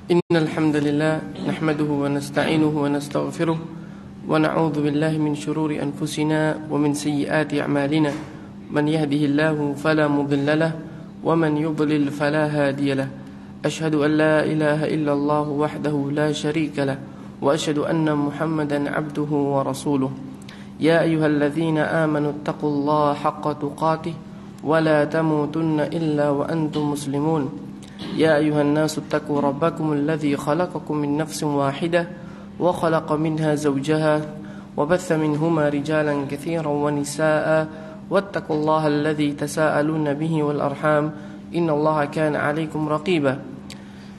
إن الحمد لله نحمده ونستعينه ونستغفره ونعوذ بالله من شرور أنفسنا ومن سيئات أعمالنا من يهده الله فلا مضل له ومن يضلل فلا هادي له أشهد أن لا إله إلا الله وحده لا شريك له وأشهد أن محمدا عبده ورسوله يا أيها الذين آمنوا اتقوا الله حق تقاته ولا تموتن إلا وأنتم مسلمون يا أيها الناس اتقوا ربكم الذي خلقكم من نفس واحدة وخلق منها زوجها وبث منهما رجالا كثيرا ونساء واتقوا الله الذي تساءلون به والأرحام إن الله كان عليكم رقيبا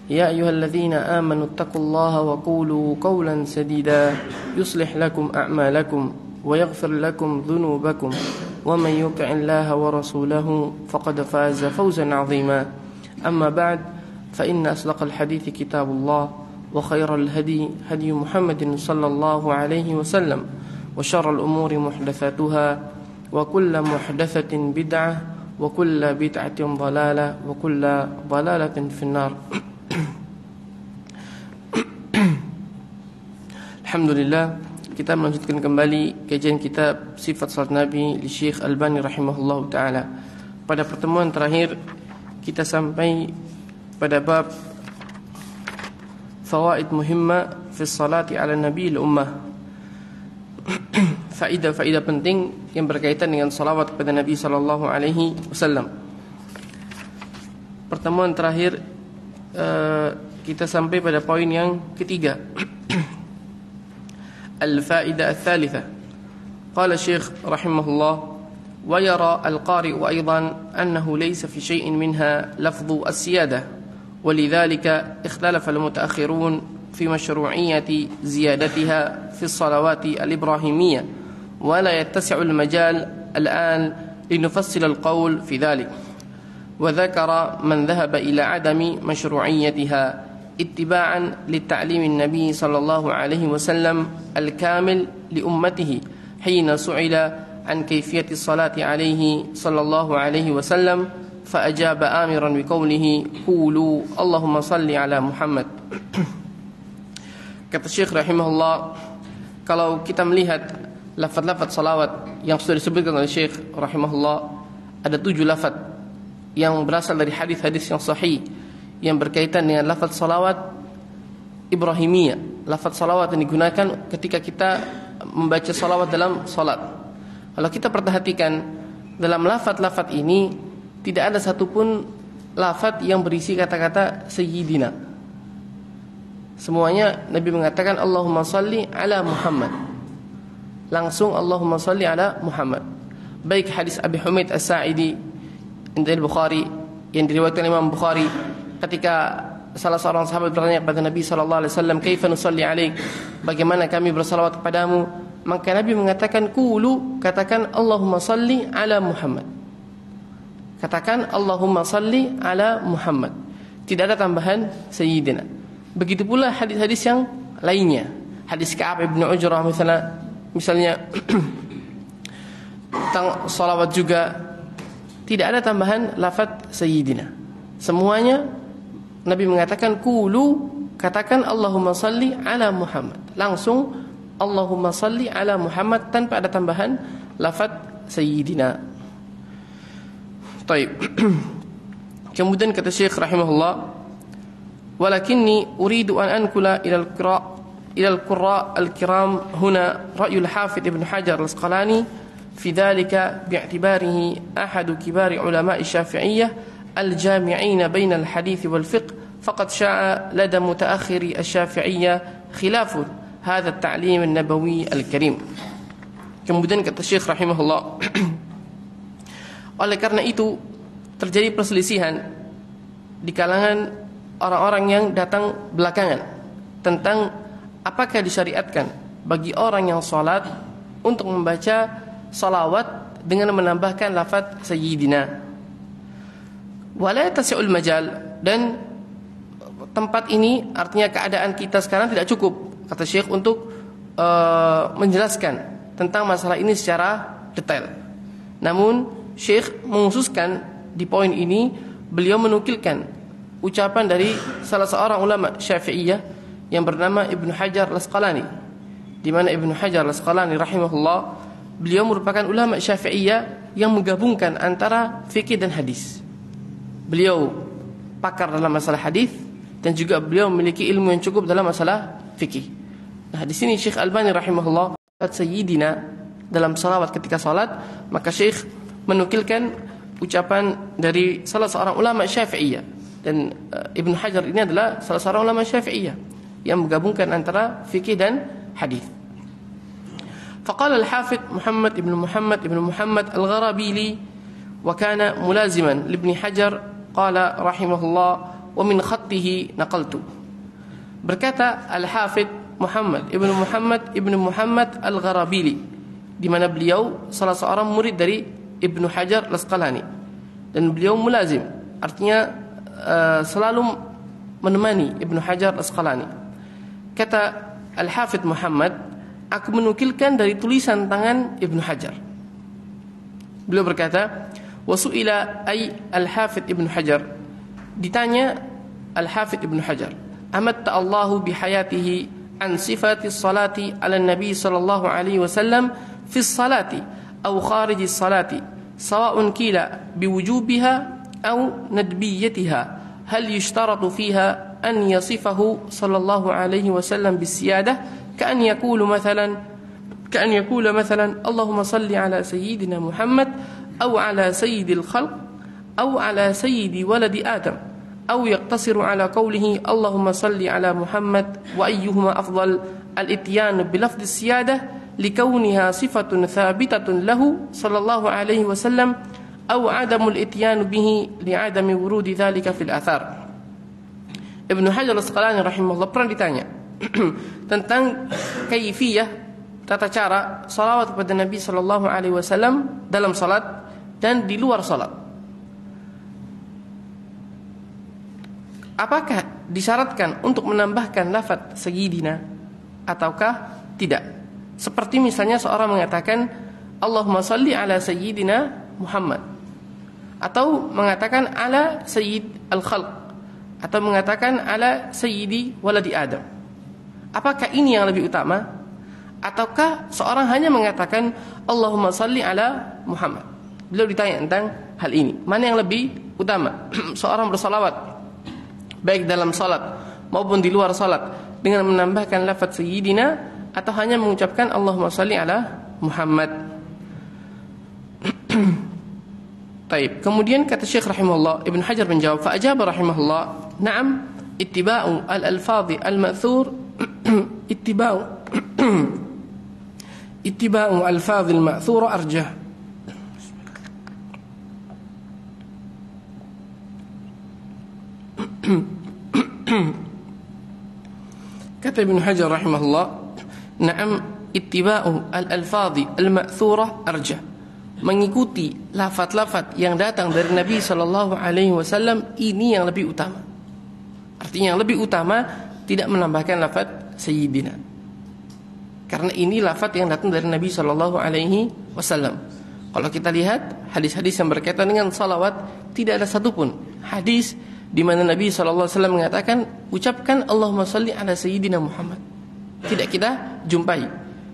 يا أيها الذين آمنوا اتقوا الله وقولوا قولا سديدا يصلح لكم أعمالكم ويغفر لكم ذنوبكم ومن يطع الله ورسوله فقد فاز فوزا عظيما أما بعد فإن أصدق الحديث كتاب الله وخير الهدي هدي محمد صلى الله عليه وسلم وشر الأمور محدثاتها وكل محدثة بدعة وكل بدعة ضلالة وكل ضلالة في النار. Alhamdulillah, kita melanjutkan kembali kajian kitab Sifat Salat Nabi li Syekh Albani rahimahullahu taala. Pada pertemuan terakhir kita sampai pada bab fawaid muhimma fi salati ala nabi al-ummah. Faedah-faedah penting yang berkaitan dengan salawat kepada Nabi sallallahu alaihi wasallam. Pertemuan terakhir kita sampai pada poin yang ketiga. Al-fa'idah ats-tsalitsah. Qala Syekh rahimahullah ويرى القارئ أيضا أنه ليس في شيء منها لفظ السيادة ولذلك اختلف المتأخرون في مشروعية زيادتها في الصلوات الإبراهيمية ولا يتسع المجال الآن لنفصل القول في ذلك وذكر من ذهب إلى عدم مشروعيتها اتباعا للتعليم النبي صلى الله عليه وسلم الكامل لأمته حين سئل عن كيفية الصلاة عليه صلى الله عليه وسلم فأجاب آمرا بقوله قولوا اللهم صل على محمد. Kata Syekh rahimahullah, kalau kita melihat lafaz-lafaz salawat yang sudah disebutkan oleh Syekh rahimahullah, ada 7 lafaz yang berasal dari hadis-hadis yang sahih yang berkaitan dengan lafaz salawat Ibrahimiyah, lafaz salawat yang digunakan ketika kita membaca salawat dalam salat. Kalau kita perhatikan dalam lafaz-lafaz ini tidak ada satupun lafaz yang berisi kata-kata sayyidina. Semuanya Nabi mengatakan Allahumma salli ala Muhammad. Langsung Allahumma salli ala Muhammad. Baik hadis Abi Humaid As-Sa'idi dari Bukhari yang diriwayatkan Imam Bukhari ketika salah seorang sahabat bertanya kepada Nabi sallallahu alaihi wasallam, "Kaifa nusalli alaik?" Bagaimana kami bersalawat kepadamu? Maka Nabi mengatakan qulu, katakan Allahumma salli ala Muhammad. Katakan Allahumma salli ala Muhammad. Tidak ada tambahan sayyidina. Begitu pula hadis-hadis yang lainnya. Hadis Ka'ab bin Ujrah misalnya tentang salawat juga tidak ada tambahan lafaz sayyidina. Semuanya Nabi mengatakan qulu, katakan Allahumma salli ala Muhammad. Langsung Allahumma salli ala Muhammad tanpa ada tambahan lafaz sayyidina. Baik. Kemudian kata Syekh rahimahullah, walakinni uridu an ankula ila al-qurra al-kiram huna ra'yul Hafidh Ibn Hajar al-Asqalani fi dhalika bi'tibarihi ahadu kibari ulama'i Syafi'iyyah al-jami'in baina al-hadith wal fiqh faqad sha'a lada mutaakhiri asy-Syafi'iyyah khilafun hadha at-ta'lim an-nabawi al-karim. Kemudian kata Syekh rahimahullah, oleh karena itu terjadi perselisihan di kalangan orang-orang yang datang belakangan tentang apakah disyariatkan bagi orang yang salat untuk membaca salawat dengan menambahkan lafaz sayyidina. Wala tasi'ul majal, dan tempat ini artinya keadaan kita sekarang tidak cukup, kata Syekh, untuk menjelaskan tentang masalah ini secara detail. Namun Syekh mengkhususkan di poin ini, beliau menukilkan ucapan dari salah seorang ulama Syafi'iyah yang bernama Ibnu Hajar Al-Asqalani, di mana Ibnu Hajar Al-Asqalani rahimahullah, beliau merupakan ulama Syafi'iyah yang menggabungkan antara fikih dan hadis. Beliau pakar dalam masalah hadis dan juga beliau memiliki ilmu yang cukup dalam masalah fikih. Nah, di sini Syekh Albani rahimahullah, Sayyidina dalam salawat ketika salat, maka Syekh menukilkan ucapan dari salah seorang ulama Syafi'iyah, dan Ibnu Hajar ini adalah salah seorang ulama Syafi'iyah yang menggabungkan antara fikih dan hadis. Faqala al-Hafidh Muhammad ibn Muhammad al-Gharabili wa kana mulaziman li Ibnu Hajar qala rahimahullah wa min khattihi naqaltu. Berkata al-Hafidh Muhammad ibn Muhammad al-Gharabili, di mana beliau salah seorang murid dari Ibnu Hajar Al-Asqalani, dan beliau mulazim, artinya selalu menemani Ibnu Hajar Al-Asqalani. Kata Al-Hafidh Muhammad, aku menukilkan dari tulisan tangan Ibnu Hajar. Beliau berkata, wasu'ila ay Al-Hafidh Ibnu Hajar, ditanya Al-Hafidh Ibnu Hajar, amatta Allahu bihayatihi an sifati salati ala Nabi sallallahu alaihi wasallam fi salati aw kharij salati sawa'un kila biwujubiha aw nadbiyatiha hal yushtaratu fiha an yasifahu sallallahu alaihi wasallam bisiyadah ka'an yaqulu mathalan Allahumma salli ala sayyidina Muhammad aw ala sayyidil khalq aw ala sayyidi waladi Adam أو يقتصر على قوله اللهم صل على محمد وأيهما أفضل الإتيان بلفظ السيادة لكونها صفة ثابتة له صلى الله عليه وسلم أو عدم الإتيان به لعدم ورود ذلك في الآثار. Ibnu Hajar Al-Asqalani rahimahullah pernah ditanya tentang kaifiyah, tata cara salawat kepada Nabi sallallahu alaihi wasallam dalam salat dan di luar salat. Apakah disyaratkan untuk menambahkan lafaz sayyidina ataukah tidak? Seperti misalnya seorang mengatakan Allahumma salli ala sayyidina Muhammad, atau mengatakan ala sayyid al-khalq, atau mengatakan ala sayyidi waladi Adam. Apakah ini yang lebih utama? Ataukah seorang hanya mengatakan Allahumma salli ala Muhammad? Beliau ditanya tentang hal ini, mana yang lebih utama? Seorang bersalawat baik dalam salat maupun di luar salat dengan menambahkan lafaz sayyidina, atau hanya mengucapkan Allahumma salli ala Muhammad. Taib. Kemudian kata Syekh rahimahullah, Ibn Hajar menjawab, fa ajaba rahimahullah, na'am ittiba'u al-alfadhi al-ma'thur ittiba'u al-alfadhi al-ma'thur arjah. Kata Ibn Hajar rahimahullah, na'am ittiba'u al-alfadhi al-ma'thurah arjah, mengikuti lafaz-lafaz yang datang dari Nabi sallallahu alaihi wasallam ini yang lebih utama. Artinya yang lebih utama tidak menambahkan lafaz sayyidina, karena ini lafaz yang datang dari Nabi sallallahu alaihi wasallam. Kalau kita lihat hadis-hadis yang berkaitan dengan salawat, tidak ada satupun hadis di mana Nabi SAW mengatakan ucapkan Allahumma salli ala sayyidina Muhammad. Tidak kita jumpai.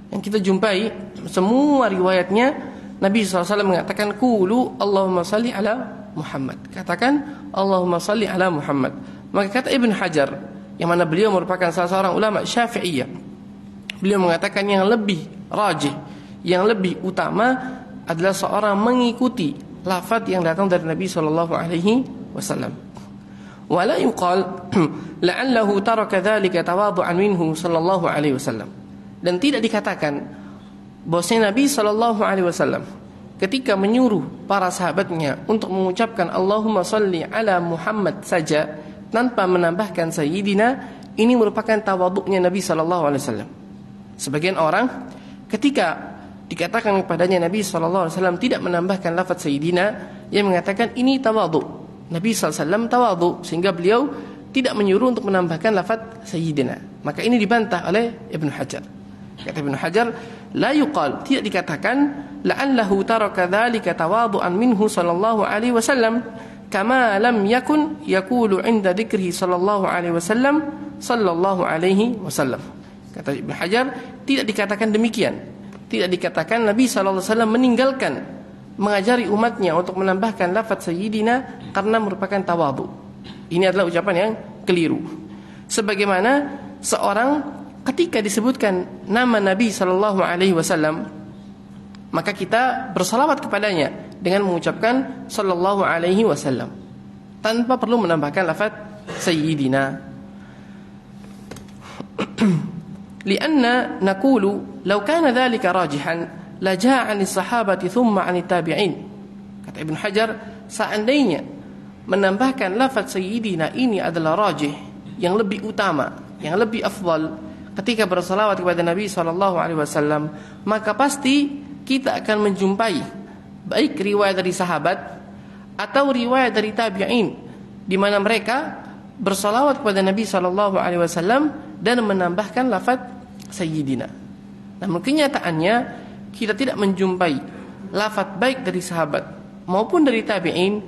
Yang kita jumpai semua riwayatnya Nabi SAW mengatakan qulu Allahumma salli ala Muhammad. Katakan Allahumma salli ala Muhammad. Maka kata Ibn Hajar, yang mana beliau merupakan salah seorang ulama Syafi'iyah, beliau mengatakan yang lebih rajih, yang lebih utama adalah seorang mengikuti lafaz yang datang dari Nabi SAW. ولا يقال لعله ترك ذلك تواضعا منه صلى الله عليه وسلم. Dan tidak dikatakan bahwasanya Nabi sallallahu alaihi wasallam ketika menyuruh para sahabatnya untuk mengucapkan Allahumma salli ala Muhammad saja tanpa menambahkan sayyidina, ini merupakan tawadhu'nya Nabi sallallahu alaihi wasallam. Sebagian orang ketika dikatakan kepadanya Nabi sallallahu alaihi wasallam tidak menambahkan lafaz sayyidina, ia mengatakan ini tawadhu'. Nabi SAW tawadhu, sehingga beliau tidak menyuruh untuk menambahkan lafaz sayyidina. Maka ini dibantah oleh Ibn Hajar. Kata Ibn Hajar, la yuqal, tidak dikatakan la'allahu taraka dzalika tawadhu'an minhu sallallahu alaihi wasallam, kama lam yakun yaqulu 'inda dzikrihi sallallahu alaihi wasallam sallallahu alaihi wasallam. Kata Ibnu Hajar, tidak dikatakan demikian. Tidak dikatakan Nabi sallallahu alaihi wasallam meninggalkan mengajari umatnya untuk menambahkan lafaz sayyidina karena merupakan tawadhu. Ini adalah ucapan yang keliru. Sebagaimana seorang ketika disebutkan nama Nabi sallallahu alaihi wasallam, maka kita bersalawat kepadanya dengan mengucapkan sallallahu alaihi wasallam tanpa perlu menambahkan lafaz sayyidina. Lianna naqulu law kana dhalika rajihan la jaa 'ani sahabati thumma 'ani tabi'in. Kata Ibnu Hajar, seandainya menambahkan lafaz sayyidina ini adalah rajih, yang lebih utama, yang lebih afdal ketika bersalawat kepada Nabi sallallahu alaihi wasallam, maka pasti kita akan menjumpai baik riwayat dari sahabat atau riwayat dari tabi'in di mana mereka bersalawat kepada Nabi sallallahu alaihi wasallam dan menambahkan lafaz sayyidina. Namun kenyataannya kita tidak menjumpai lafaz baik dari sahabat maupun dari tabi'in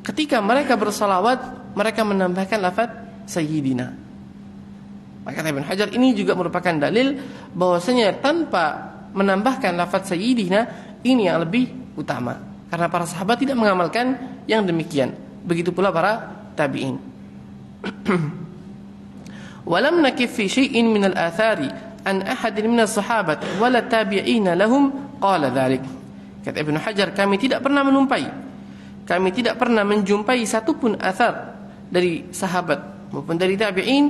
ketika mereka bersalawat mereka menambahkan lafaz sayyidina. Maka Ibnu Hajar, ini juga merupakan dalil bahwasanya tanpa menambahkan lafaz sayyidina ini yang lebih utama, karena para sahabat tidak mengamalkan yang demikian. Begitu pula para tabi'in. Walam nakif fi syai'in min al-athari an ahadin min as-sahabati wala tabi'ina lahum qala dzalik. Kata Ibnu Hajar, kami tidak pernah menjumpai satupun athar dari sahabat maupun dari tabi'in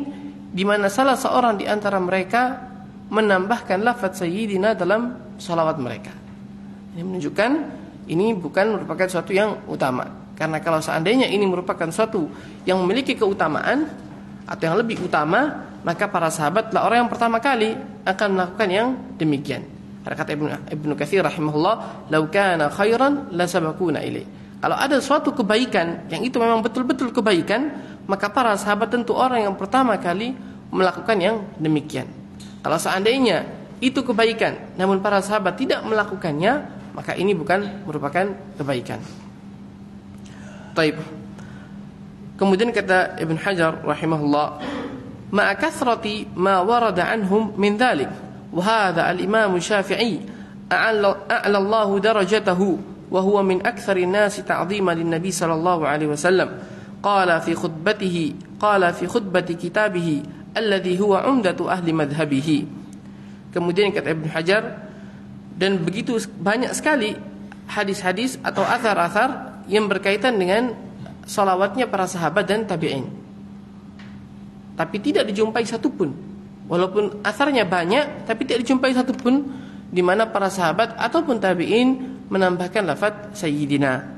di mana salah seorang di antara mereka menambahkan lafaz sayyidina dalam salawat mereka. Ini menunjukkan ini bukan merupakan sesuatu yang utama. Karena kalau seandainya ini merupakan sesuatu yang memiliki keutamaan atau yang lebih utama, maka para sahabatlah orang yang pertama kali akan melakukan yang demikian. Kata Ibnu Katsir rahimahullah, "Lau kana khairan la sabaquna ilaih." Kalau ada suatu kebaikan yang itu memang betul-betul kebaikan, maka para sahabat tentu orang yang pertama kali melakukan yang demikian. Kalau seandainya itu kebaikan namun para sahabat tidak melakukannya, maka ini bukan merupakan kebaikan. Taib. Kemudian kata Ibn Hajar rahimahullah, ma'a kathrati ma warada anhum min dhalik, wa hadha al-imam Syafi'i a'la Allah darajatahu wa huwa min akthari an-nas ta'dhiman lin-nabi sallallahu alaihi wasallam. Qala fi khutbati kitabihi alladhi huwa 'umdatu ahli madhhabihi. Kemudian kata Ibn Hajar, dan begitu banyak sekali hadis-hadis atau athar-athar yang berkaitan dengan salawatnya para sahabat dan tabi'in, tapi tidak dijumpai satupun, walaupun atharnya banyak, tapi tidak dijumpai satupun di mana para sahabat ataupun tabi'in menambahkan lafaz sayyidina.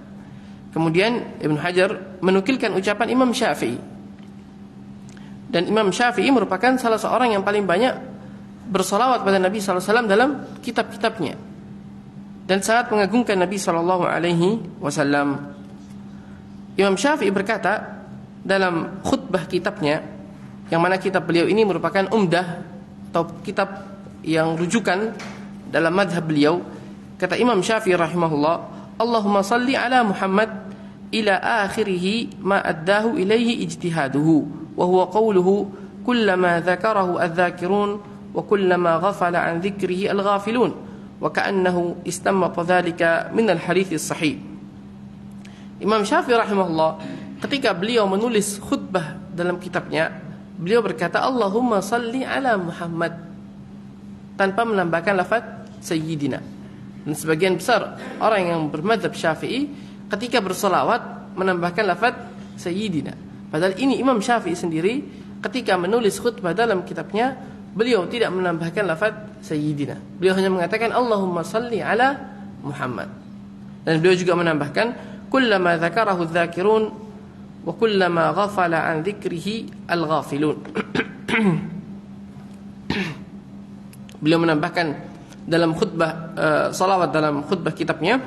Kemudian Ibn Hajar menukilkan ucapan Imam Syafi'i, dan Imam Syafi'i merupakan salah seorang yang paling banyak bersalawat pada Nabi sallallahu alaihi wasallam dalam kitab-kitabnya dan sangat mengagungkan Nabi sallallahu alaihi wasallam. Imam Syafi'i berkata dalam khutbah kitabnya, yang mana kitab beliau ini merupakan umdah atau kitab yang rujukan dalam madhab beliau. Kata Imam Syafi'i rahimahullah, Allahumma salli ala Muhammad ila akhirih ma addahu ilaihi ijtihaduhu wa huwa qawluhu kullama dzakarahu adz-dzakirun wa kullama ghafala an dzikrihi al-ghafilun wa ka'annahu istamata dzalika min al-hadits as-sahih. Imam Syafi'i rahimahullah ketika beliau menulis khutbah dalam kitabnya, beliau berkata Allahumma salli ala Muhammad tanpa menambahkan lafaz sayyidina. Dan sebagian besar orang yang bermadzhab Syafi'i ketika berselawat menambahkan lafaz sayyidina. Padahal ini Imam Syafi'i sendiri ketika menulis khutbah dalam kitabnya, beliau tidak menambahkan lafaz sayyidina. Beliau hanya mengatakan Allahumma salli ala Muhammad. Dan beliau juga menambahkan kullama dzakarahu adz-dzakirun wa kullama ghafala an dzikrihi al-ghafilun. Beliau menambahkan dalam khutbah salawat dalam khutbah kitabnya,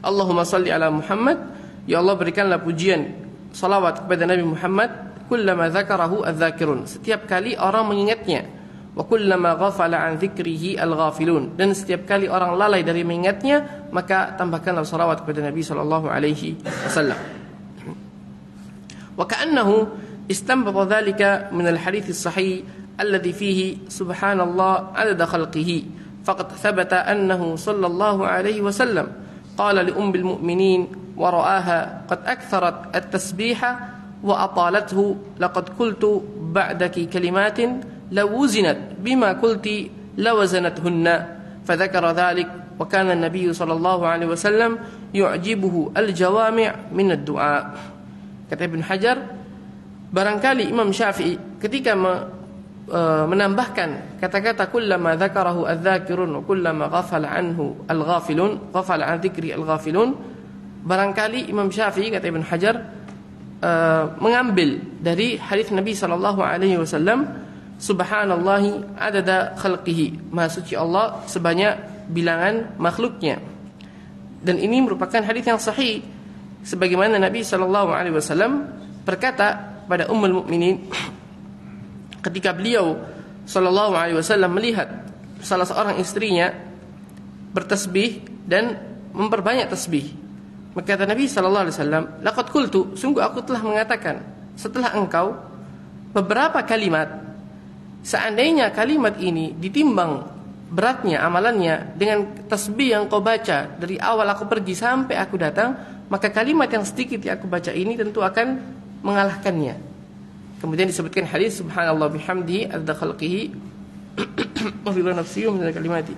Allahumma salli ala Muhammad, ya Allah berikanlah pujian salawat kepada Nabi Muhammad, kullama dzakarahu adz-dzakirun, setiap kali orang mengingatnya, wa kullama ghafala an dzikrihi al-ghafilun, dan setiap kali orang lalai dari mengingatnya, maka tambahkanlah salawat kepada Nabi sallallahu alaihi wasallam. وكأنه استنبط ذلك من الحديث الصحيح الذي فيه سبحان الله عدد خلقه فقد ثبت أنه صلى الله عليه وسلم قال لأم المؤمنين ورآها قد أكثرت التسبيح وأطالته لقد قلت بعدك كلمات لو وزنت بما قلت لوزنتهن فذكر ذلك وكان النبي صلى الله عليه وسلم يعجبه الجوامع من الدعاء. Kata Ibnu Hajar, barangkali Imam Syafi'i ketika menambahkan kata-kata kullama dzakarahu adz-dzakirun wa kullama ghafala anhu al-ghafilun, ghafala an dzikri al-ghafilun, barangkali Imam Syafi'i, kata Ibnu Hajar, mengambil dari hadis Nabi sallallahu alaihi wasallam, subhanallahi adada khalqihi, maha suci Allah sebanyak bilangan makhluknya. Dan ini merupakan hadis yang sahih, sebagaimana Nabi sallallahu alaihi wasallam berkata pada Ummul Mukminin ketika beliau sallallahu alaihi wasallam melihat salah seorang istrinya bertasbih dan memperbanyak tasbih. Maka kata Nabi sallallahu alaihi wasallam, laqad qultu, sungguh aku telah mengatakan setelah engkau beberapa kalimat, seandainya kalimat ini ditimbang beratnya amalannya dengan tasbih yang kau baca dari awal aku pergi sampai aku datang, maka kalimat yang sedikit yang aku baca ini tentu akan mengalahkannya. Kemudian disebutkan hadis subhanallah bihamdihi adada khalqihi wa ridha nafsihi wa min kalimati.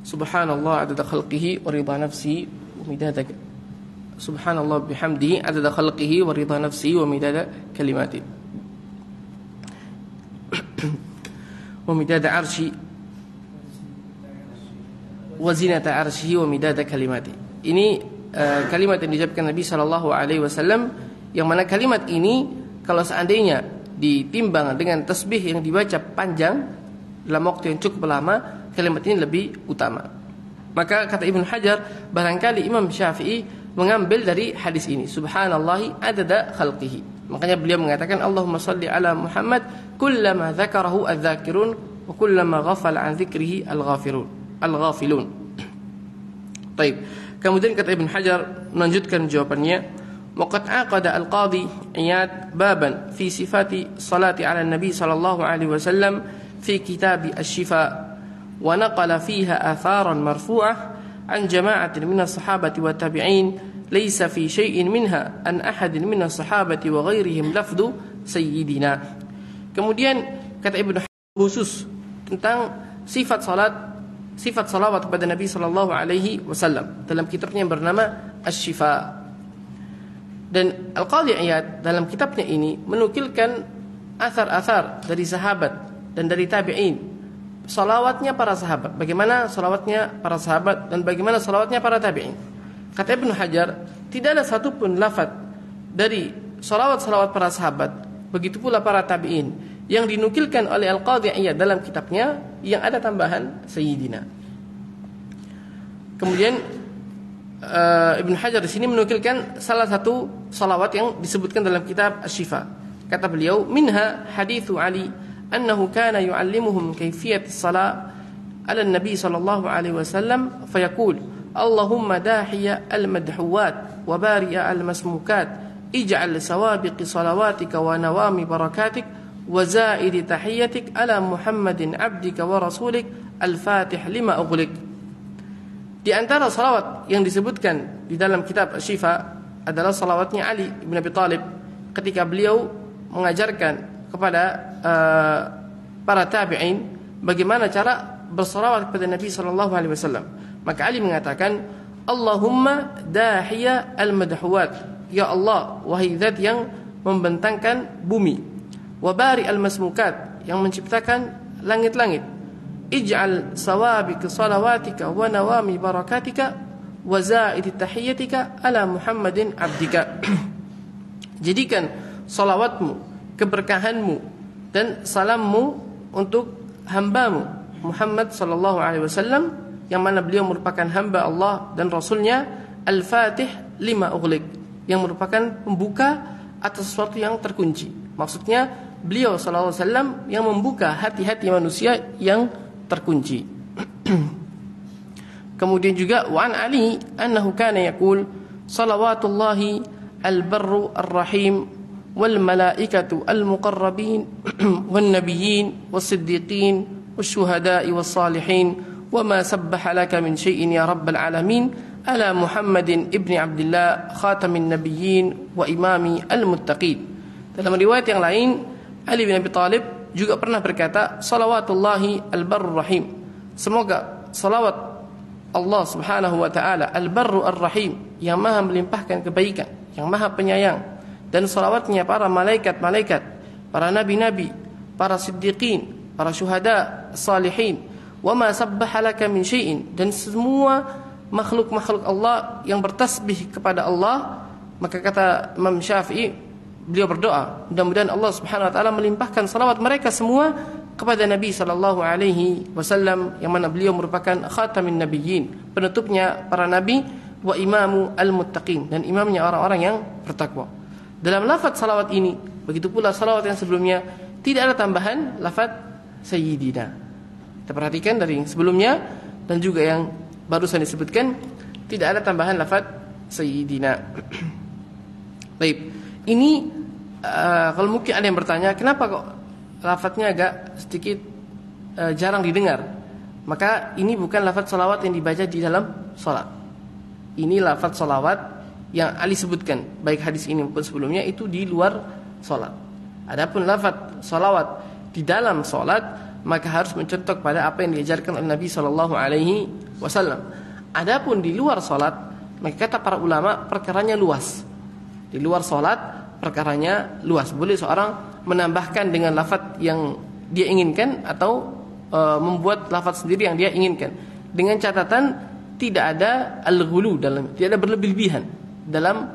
Subhanallah adada khalqihi wa ridha nafsihi wa midada subhanallah bihamdihi adada khalqihi wa ridha nafsihi wa midada kalimati wa midada arshi wa zinata arsyihi wa midada kalimati. Ini kalimat yang diucapkan Nabi sallallahu alaihi wasallam, yang mana kalimat ini kalau seandainya ditimbang dengan tasbih yang dibaca panjang dalam waktu yang cukup lama, kalimat ini lebih utama. Maka kata Ibnu Hajar, barangkali Imam Syafi'i mengambil dari hadis ini, subhanallahi adada khalqihi. Makanya beliau mengatakan Allahumma salli ala Muhammad kullama dzakarahu adz-dzakirun wa kullama ghafala an dzikrihi al-ghafilun. Baik. Kemudian kata Ibnu Hajar melanjutkan jawabannya, waqad aqada al-qadhi Iyad baban fi sifati salati ala nabi sallallahu alaihi wasallam fi kitab asy-syifa wa naqala fiha atharan marfu'ah an jama'atin min as-sahabati wa tabi'in laysa fi syai'in minha an ahadin min as-sahabati wa ghairihim lafdhu sayyidina. Kemudian kata Ibnu Hajar khusus tentang sifat salawat kepada Nabi sallallahu alaihi wasallam dalam kitabnya yang bernama Asy-Syifa. Dan Al-Qadhi Iyad dalam kitabnya ini menukilkan athar-athar dari sahabat dan dari tabi'in, salawatnya para sahabat, bagaimana salawatnya para sahabat dan bagaimana salawatnya para tabi'in. Kata Ibnu Hajar, tidak ada satupun lafaz dari salawat-salawat para sahabat, begitu pula para tabi'in, yang dinukilkan oleh Al-Qadhi Iyad dalam kitabnya yang ada tambahan Sayyidina. Kemudian Ibnu Hajar di sini menukilkan salah satu salawat yang disebutkan dalam kitab Asy-Syifa. Kata beliau, minha hadithu Ali annahu kana yu'allimuhum kayfiyat as-salat ala an-nabi sallallahu alaihi wasallam fayaqul Allahumma dahiya al-madhuwat wa bari'a al-masmukat ij'al sawabiqi salawatika wa nawami barakatik wa zaidi tahiyyatik ala Muhammadin abdika wa rasulik al-fatih lima ughliq. Di antara salawat yang disebutkan di dalam kitab Asy-Syifa adalah salawatnya Ali bin Abi Thalib ketika beliau mengajarkan kepada para tabi'in bagaimana cara bersalawat kepada Nabi sallallahu alaihi wasallam. Maka Ali mengatakan, Allahumma dahiya al-madhuwat, ya Allah, wahai zat yang membentangkan bumi, wa bari al-masmukat, yang menciptakan langit-langit, ij'al sawabiq salawatika wa nawami barakatika wa zaid tahiyyatika ala Muhammadin abdika. Jadikan salawatmu, keberkahanmu dan salammu untuk hambamu Muhammad sallallahu alaihi wasallam, yang mana beliau merupakan hamba Allah dan Rasulnya, al-fatih lima ughliq, yang merupakan pembuka atas sesuatu yang terkunci. Maksudnya beliau sallallahu alaihi wasallam yang membuka hati-hati manusia yang terkunci. Kemudian juga wa an Ali annahu kana yaqul salawatullahi al-barru ar-rahim wal malaikatu al-muqarrabin wan nabiyyin was-siddiqin wasyuhada'i was-salihin wama sabbaha laka min syai'in ya rabbal alamin ala Muhammadin ibni Abdullah khatamin nabiyyin wa imami al-muttaqin. Dalam riwayat yang lain, Ali bin Abi Thalib juga pernah berkata, salawatullahi al-barru rahim. Semoga salawat Allah Subhanahu wa taala al-barru ar-rahim, yang maha melimpahkan kebaikan, yang maha penyayang, dan salawatnya para malaikat-malaikat, para nabi-nabi, para siddiqin, para syuhada, salihin, wa ma sabbaha laka min syai'in, dan semua makhluk-makhluk Allah yang bertasbih kepada Allah. Maka kata Imam Syafi'i, beliau berdoa, mudah-mudahan Allah Subhanahu wa taala melimpahkan salawat mereka semua kepada Nabi sallallahu alaihi wasallam, yang mana beliau merupakan khatamin nabiyyin, penutupnya para nabi, wa imamu al-muttaqin, dan imamnya orang-orang yang bertakwa. Dalam lafaz salawat ini, begitu pula salawat yang sebelumnya, tidak ada tambahan lafaz sayyidina. Kita perhatikan dari yang sebelumnya dan juga yang barusan disebutkan, tidak ada tambahan lafaz sayyidina. Baik, ini kalau mungkin ada yang bertanya, kenapa kok lafadznya agak sedikit jarang didengar? Maka ini bukan lafadz salawat yang dibaca di dalam salat. Ini lafadz salawat yang Ali sebutkan, baik hadis ini maupun sebelumnya, itu di luar salat. Adapun lafadz salawat di dalam salat, maka harus mencontoh pada apa yang diajarkan oleh Nabi sallallahu alaihi wasallam. Adapun di luar salat, maka kata para ulama, perkaranya luas. Di luar salat perkaranya luas. Boleh seorang menambahkan dengan lafaz yang dia inginkan atau membuat lafaz sendiri yang dia inginkan, dengan catatan tidak ada al-ghulu dalam, tidak ada berlebih-lebihan dalam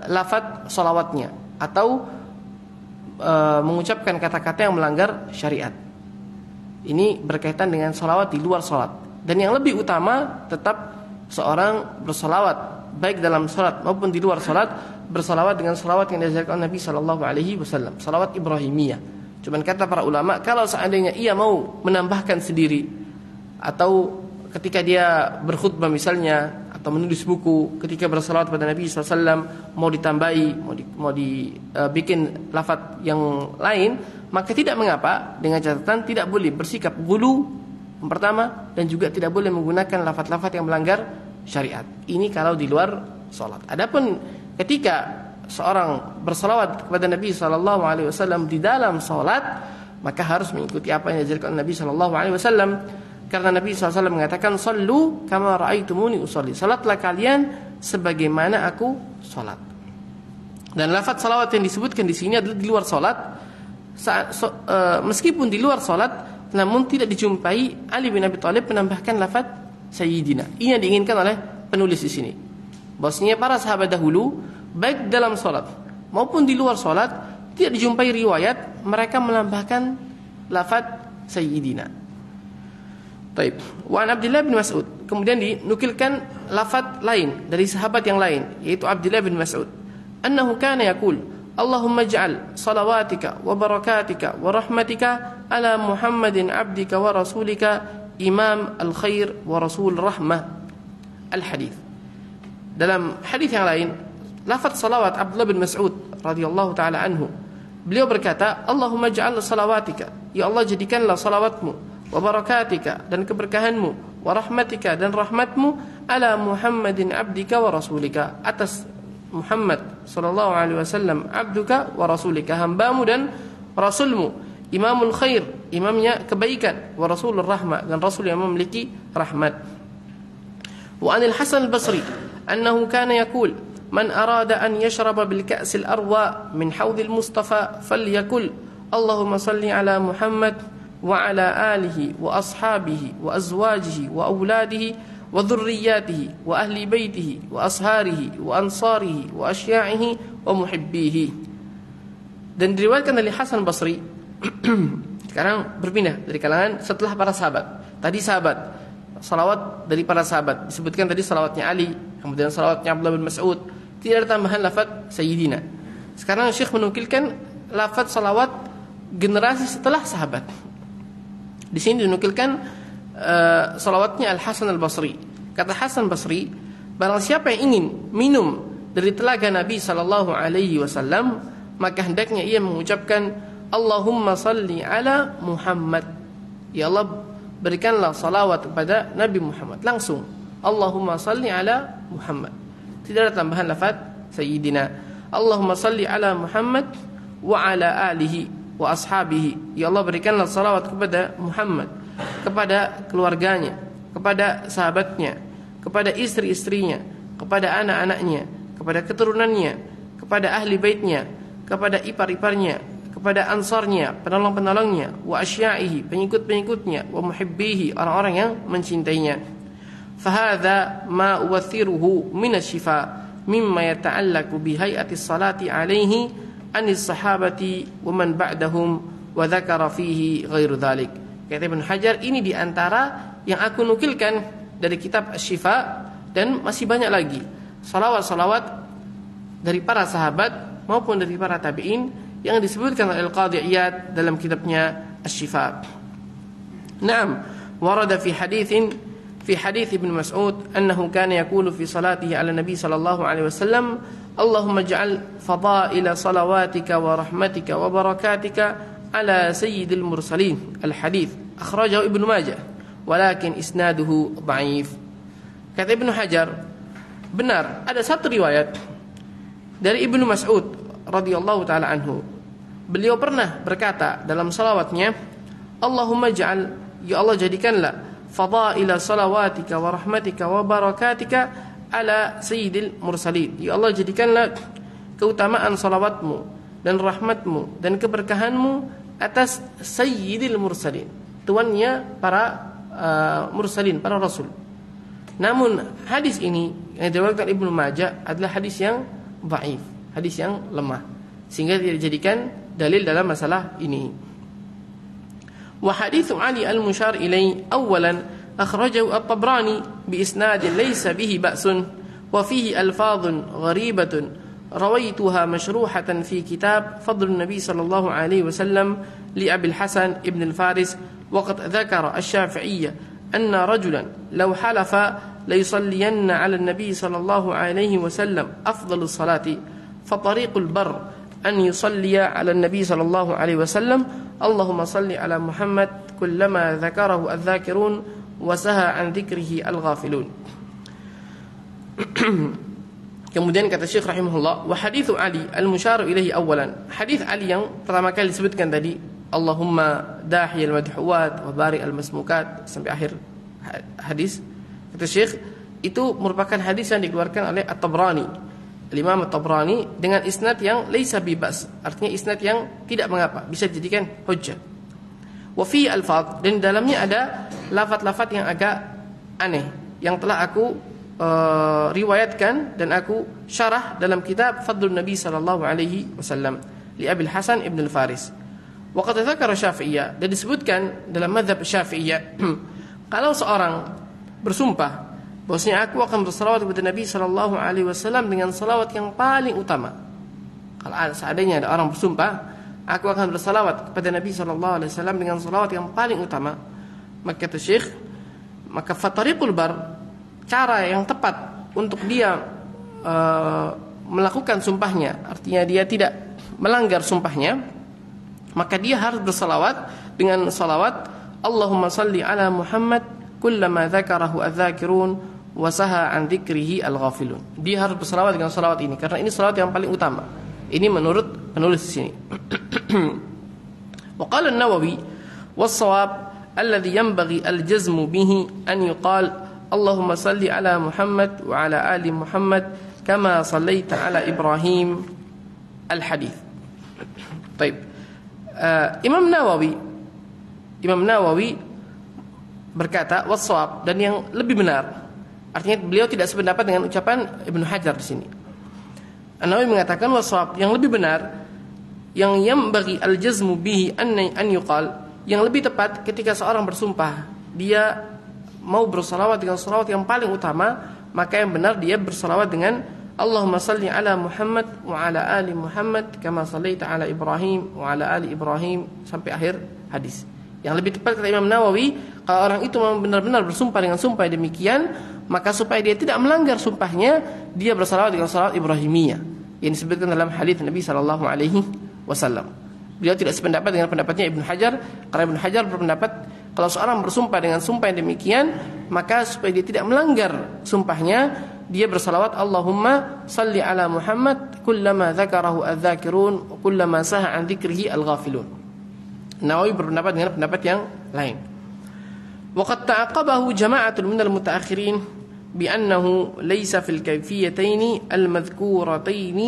lafaz salawatnya atau mengucapkan kata-kata yang melanggar syariat. Ini berkaitan dengan salawat di luar salat. Dan yang lebih utama tetap seorang bersalawat baik dalam salat maupun di luar salat, bersalawat dengan salawat yang diajarkan Nabi sallallahu alaihi wasallam, salawat Ibrahimiyah. Cuman kata para ulama, kalau seandainya ia mau menambahkan sendiri, atau ketika dia berkhutbah misalnya, atau menulis buku, ketika bersalawat pada Nabi sallallahu alaihi wasallam mau ditambahi, mau dibikin lafaz yang lain, maka tidak mengapa, dengan catatan tidak boleh bersikap ghulu yang pertama, dan juga tidak boleh menggunakan lafaz-lafaz yang melanggar syariat. Ini kalau di luar salat. Adapun ketika seorang bersalawat kepada Nabi sallallahu alaihi wasallam di dalam salat, maka harus mengikuti apa yang diajarkan Nabi sallallahu alaihi wasallam, karena Nabi sallallahu alaihi wasallam mengatakan, "Shallu kama raaitumuni usolli." Salatlah kalian sebagaimana aku salat. Dan lafaz salawat yang disebutkan di sini adalah di luar salat. Meskipun di luar salat, namun tidak dijumpai Ali bin Abi Thalib menambahkan lafaz sayyidina. Ini yang diinginkan oleh penulis di sini. Bahwasanya para sahabat dahulu, baik dalam salat maupun di luar salat, tidak dijumpai riwayat mereka menambahkan lafaz sayyidina. Baik. Wa an Abdullah bin Mas'ud, kemudian dinukilkan lafaz lain dari sahabat yang lain, yaitu Abdullah bin Mas'ud, annahu kana yaqul, Allahumma ij'al salawatika wa barakatika wa rahmatika ala Muhammadin abdika wa rasulika imam al-khair wa rasul rahmah. Al-hadits. Dalam hadis yang lain, lafaz salawat Abdullah bin Mas'ud radhiyallahu taala anhu, beliau berkata, Allahumma ja'al salawatika, ya Allah jadikanlah salawatmu, wa barakatika, dan keberkahanmu, wa rahmatika, dan rahmatmu, ala Muhammadin abdika wa rasulika, atas Muhammad sallallahu alaihi wasallam, abduka wa rasulika, hambamu dan rasulmu, imamul khair, imamnya kebaikan, wa rasulur rahmah, dan rasul yang memiliki rahmat. Wa anil Hasan al-Basri annahu kana yaqul, man arada an yashraba bil ka'sil arwa min hawdil mustafa falyakul Allahumma salli ala Muhammad wa ala alihi wa ashabihi wa azwajihi wa auladihi wa dhurriyyatihi wa ahli baitihi wa asharihi wa ansarihi wa asya'ihi wa muhibbihi. Dan diriwayatkan dari Hasan Basri. Sekarang berpindah dari kalangan setelah para sahabat. Tadi sahabat, salawat dari para sahabat. Disebutkan tadi salawatnya Ali, kemudian salawatnya Abdullah bin Mas'ud. Tidak ada tambahan lafaz sayyidina. Sekarang Syekh menukilkan lafaz salawat generasi setelah sahabat. Di sini dinukilkan salawatnya Al-Hasan Al-Basri. Kata Hasan Basri, barang siapa yang ingin minum dari telaga Nabi sallallahu alaihi wasallam, maka hendaknya ia mengucapkan Allahumma salli ala Muhammad. Ya Allah, berikanlah salawat kepada Nabi Muhammad. Langsung Allahumma salli ala Muhammad. Tidak ada tambahan lafaz sayyidina. Allahumma salli ala Muhammad wa ala alihi wa ashabihi. Ya Allah, berikanlah salawat kepada Muhammad, kepada keluarganya, kepada sahabatnya, kepada istri-istrinya, kepada anak-anaknya, kepada keturunannya, kepada ahli baitnya, kepada ipar-iparnya, kepada ansarnya, penolong-penolongnya, wa asya'ihi, pengikut-pengikutnya, wa muhibbihi, orang-orang yang mencintainya. Fahadha ma uwathiruhu min asy-syifa mimma yata'allaqu bi hay'ati salati alaihi anis sahabati wa man ba'dahum wa dzakara fihi ghairu dzalik. Kata Ibnu Hajar, ini diantara yang aku nukilkan dari kitab Asy-Syifa, dan masih banyak lagi salawat-salawat dari para sahabat maupun dari para tabi'in yang disebutkan oleh Al-Qadhi Iyad dalam kitabnya Asy-Syifa. Naam, warada fi hadits Ibnu Mas'ud annahu kana yaqulu fi salatihi ala Nabi sallallahu alaihi wasallam, Allahumma ij'al fadaila salawatika wa rahmatika wa barakatika ala sayyidil mursalin. Al-hadits akhrajahu Ibnu Majah walakin isnaduhu dhaif. Kata Ibnu Hajar, benar ada satu riwayat dari Ibnu Mas'ud radhiyallahu taala anhu. Beliau pernah berkata dalam salawatnya, Allahumma ja'al, ya Allah jadikanlah fadaila salawatika wa rahmatika wa barakatika ala sayyidil mursalin. Ya Allah, jadikanlah keutamaan salawatmu dan rahmatmu dan keberkahanmu atas sayyidil mursalin, tuannya para mursalin, para rasul. Namun hadis ini yang diriwayatkan Ibnu Majah adalah hadis yang dhaif, hadis yang lemah, sehingga tidak dijadikan dalil dalam masalah ini. Wa haditsu Ali al-musyar ilai awalan akhrajahu at-Tabrani bi isnadin laysa bihi ba'sun wa fihi alfadhun gharibatun rawaituha mashruhatan fi kitab Fadlun Nabi sallallahu alaihi wasallam li Abi al-Hasan ibn al-Faris wa qad dzakara asy-Syafi'iyyah anna rajulan law halafa la yusalliyanna 'ala an-nabi sallallahu alaihi wasallam afdhalus salati fa tariqul bar an yusalliya 'ala an-nabi sallallahu alaihi wasallam Allahumma salli 'ala Muhammad kullama dzakarahu adz-dzakirun wa saha 'an dzikrihi al-ghafilun. Kemudian kata Syekh rahimahullah, wa haditsu Ali al-musyar ilaihi awalan, hadis Ali yang pertama kali disebutkan tadi, Allahumma dahi al-madhuwat wa bari al-masmukat sampai akhir hadis, kata Syekh itu merupakan hadis yang dikeluarkan oleh At-Tabrani, Imam At-Tabrani, dengan isnad yang laisa bibas, artinya isnad yang tidak mengapa, bisa dijadikan hujjah. Wa fi alfaz, dan dalamnya ada lafaz-lafaz yang agak aneh yang telah aku riwayatkan dan aku syarah dalam kitab Fadlun Nabi sallallahu alaihi wasallam li Abi al-Hasan ibn al-Faris. Wa qad dzakara Syafi'iyyah, dan disebutkan dalam mazhab Syafi'iyyah kalau seorang bersumpah bahwasanya aku akan bersalawat kepada Nabi sallallahu alaihi wasallam dengan salawat yang paling utama. Kalau seandainya ada orang bersumpah, aku akan bersalawat kepada Nabi sallallahu alaihi wasallam dengan salawat yang paling utama, maka kata Syekh, maka fatariqul bar, cara yang tepat untuk dia melakukan sumpahnya, artinya dia tidak melanggar sumpahnya, maka dia harus bersalawat dengan salawat Allahumma salli ala Muhammad kullama dzakarahu adz-dzakirun wa saha 'an dzikrihi al-ghafilun. Dia harus bersalawat dengan salawat ini karena ini salawat yang paling utama. Ini menurut penulis di sini. Wa qala an-Nawawi was-shawab alladhi yanbaghi al-jazmu bihi an yuqal Allahumma salli ala Muhammad wa ala ali Muhammad kama sallaita ala Ibrahim al-hadits. Baik. Imam Nawawi berkata was-shawab, dan yang lebih benar, artinya beliau tidak sependapat dengan ucapan Ibnu Hajar di sini. An-Nawawi mengatakan was-shawab, yang lebih benar, yang bagi al-jazmu bihi an yuqal, yang lebih tepat ketika seorang bersumpah dia mau bersalawat dengan salawat yang paling utama, maka yang benar dia bersalawat dengan Allahumma salli ala Muhammad wa ala ali Muhammad kama sallaita ala Ibrahim wa ala ali Ibrahim sampai akhir hadis. Yang lebih tepat kata Imam Nawawi, kalau orang itu memang benar-benar bersumpah dengan sumpah demikian, maka supaya dia tidak melanggar sumpahnya, dia bersalawat dengan salawat Ibrahimiyah yang disebutkan dalam hadis Nabi sallallahu alaihi wasallam. Beliau tidak sependapat dengan pendapatnya Ibnu Hajar, karena Ibnu Hajar berpendapat kalau seorang bersumpah dengan sumpah yang demikian, maka supaya dia tidak melanggar sumpahnya, dia bersalawat Allahumma salli ala Muhammad kullama dzakarahu adz-dzakirun kullama saha an dzikrihi al-ghafilun. Nawawi berpendapat dengan pendapat yang lain. Waqad ta'aqabahu jama'atun minal mutaakhirin bi'annahu laysa fil kayfiyatayn al-madhkuratayn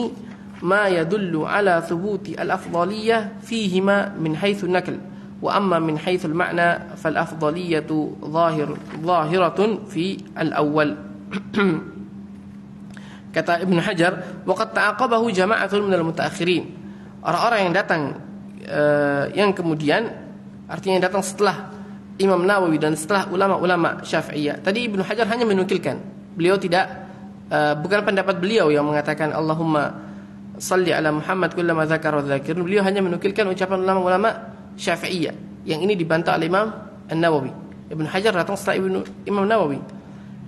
ma yadullu ala thubuti al-afdaliyyah fihima min haythu an-nakl wa amma min haythu al-ma'na fal-afdaliyyatu zahiratun fi al-awwal. Kata Ibnu Hajar, waqad ta'aqabahu jama'atun minal mutaakhirin. Orang-orang yang datang yang kemudian, artinya yang datang setelah Imam Nawawi dan setelah ulama-ulama Syafi'iyah. Tadi Ibnu Hajar hanya menukilkan. Beliau tidak bukan pendapat beliau yang mengatakan Allahumma salli ala Muhammad kullama dzakara dzakirun. Beliau hanya menukilkan ucapan ulama-ulama Syafi'iyah. Yang ini dibantah oleh Imam An-Nawawi. Ibnu Hajar datang setelah Imam Nawawi.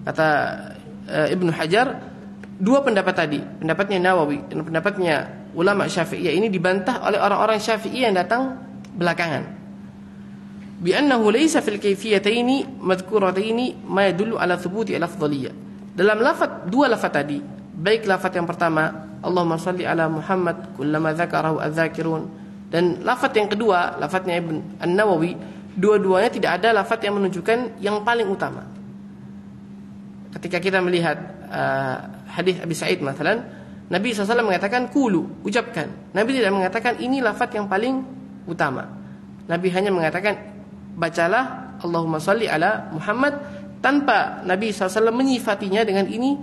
Kata Ibnu Hajar, dua pendapat tadi, pendapatnya Nawawi dan pendapatnya ulama Syafi'iyah ini dibantah oleh orang-orang Syafi'iyah yang datang belakangan. Bi annahu laysa fil kayfiyataini madhkurataini ma yadullu ala thubuti al-afdhaliyah. Dalam dua lafaz tadi, baik lafaz yang pertama Allahumma shalli ala Muhammad kullama dzakarahu adz-dzakirun, dan lafaz yang kedua, lafaznya Ibnu An-Nawawi, dua-duanya tidak ada lafaz yang menunjukkan yang paling utama. Ketika kita melihat hadis Abi Sa'id misalnya, Nabi SAW mengatakan kulu, ucapkan. Nabi tidak mengatakan ini lafaz yang paling utama. Nabi hanya mengatakan bacalah Allahumma shalli ala Muhammad, tanpa Nabi SAW menyifatinya dengan ini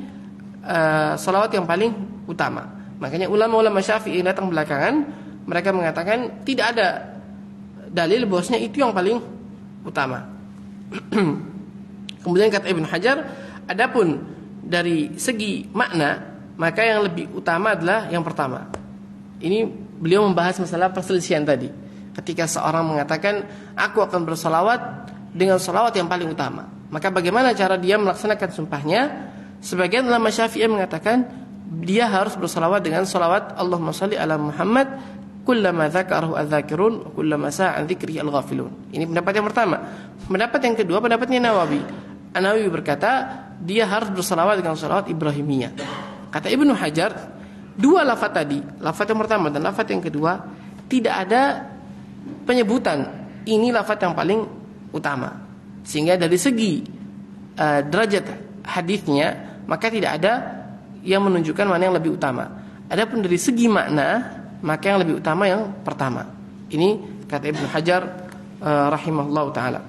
salawat yang paling utama. Makanya ulama-ulama Syafi'i yang datang belakangan, mereka mengatakan tidak ada dalil bahwasanya itu yang paling utama. Kemudian kata Ibnu Hajar, adapun dari segi makna, maka yang lebih utama adalah yang pertama. Ini beliau membahas masalah perselisihan tadi. Ketika seorang mengatakan aku akan bersalawat dengan salawat yang paling utama, maka bagaimana cara dia melaksanakan sumpahnya? Sebagian ulama Syafi'i mengatakan dia harus bersalawat dengan salawat Allahumma shalli ala Muhammad kullama dzakarahu adz-dzakirun wa kullama sa'a an dzikrihi al-ghafilun. Ini pendapat yang pertama. Pendapat yang kedua, pendapatnya Nawawi. An-Nawawi berkata dia harus bersalawat dengan salawat Ibrahimiyah. Kata Ibnu Hajar, dua lafaz tadi, lafaz yang pertama dan lafaz yang kedua, tidak ada penyebutan ini lafaz yang paling utama. Sehingga dari segi derajat hadisnya, maka tidak ada yang menunjukkan mana yang lebih utama. Adapun dari segi makna, maka yang lebih utama yang pertama. Ini kata Ibnu Hajar rahimahullahu taala.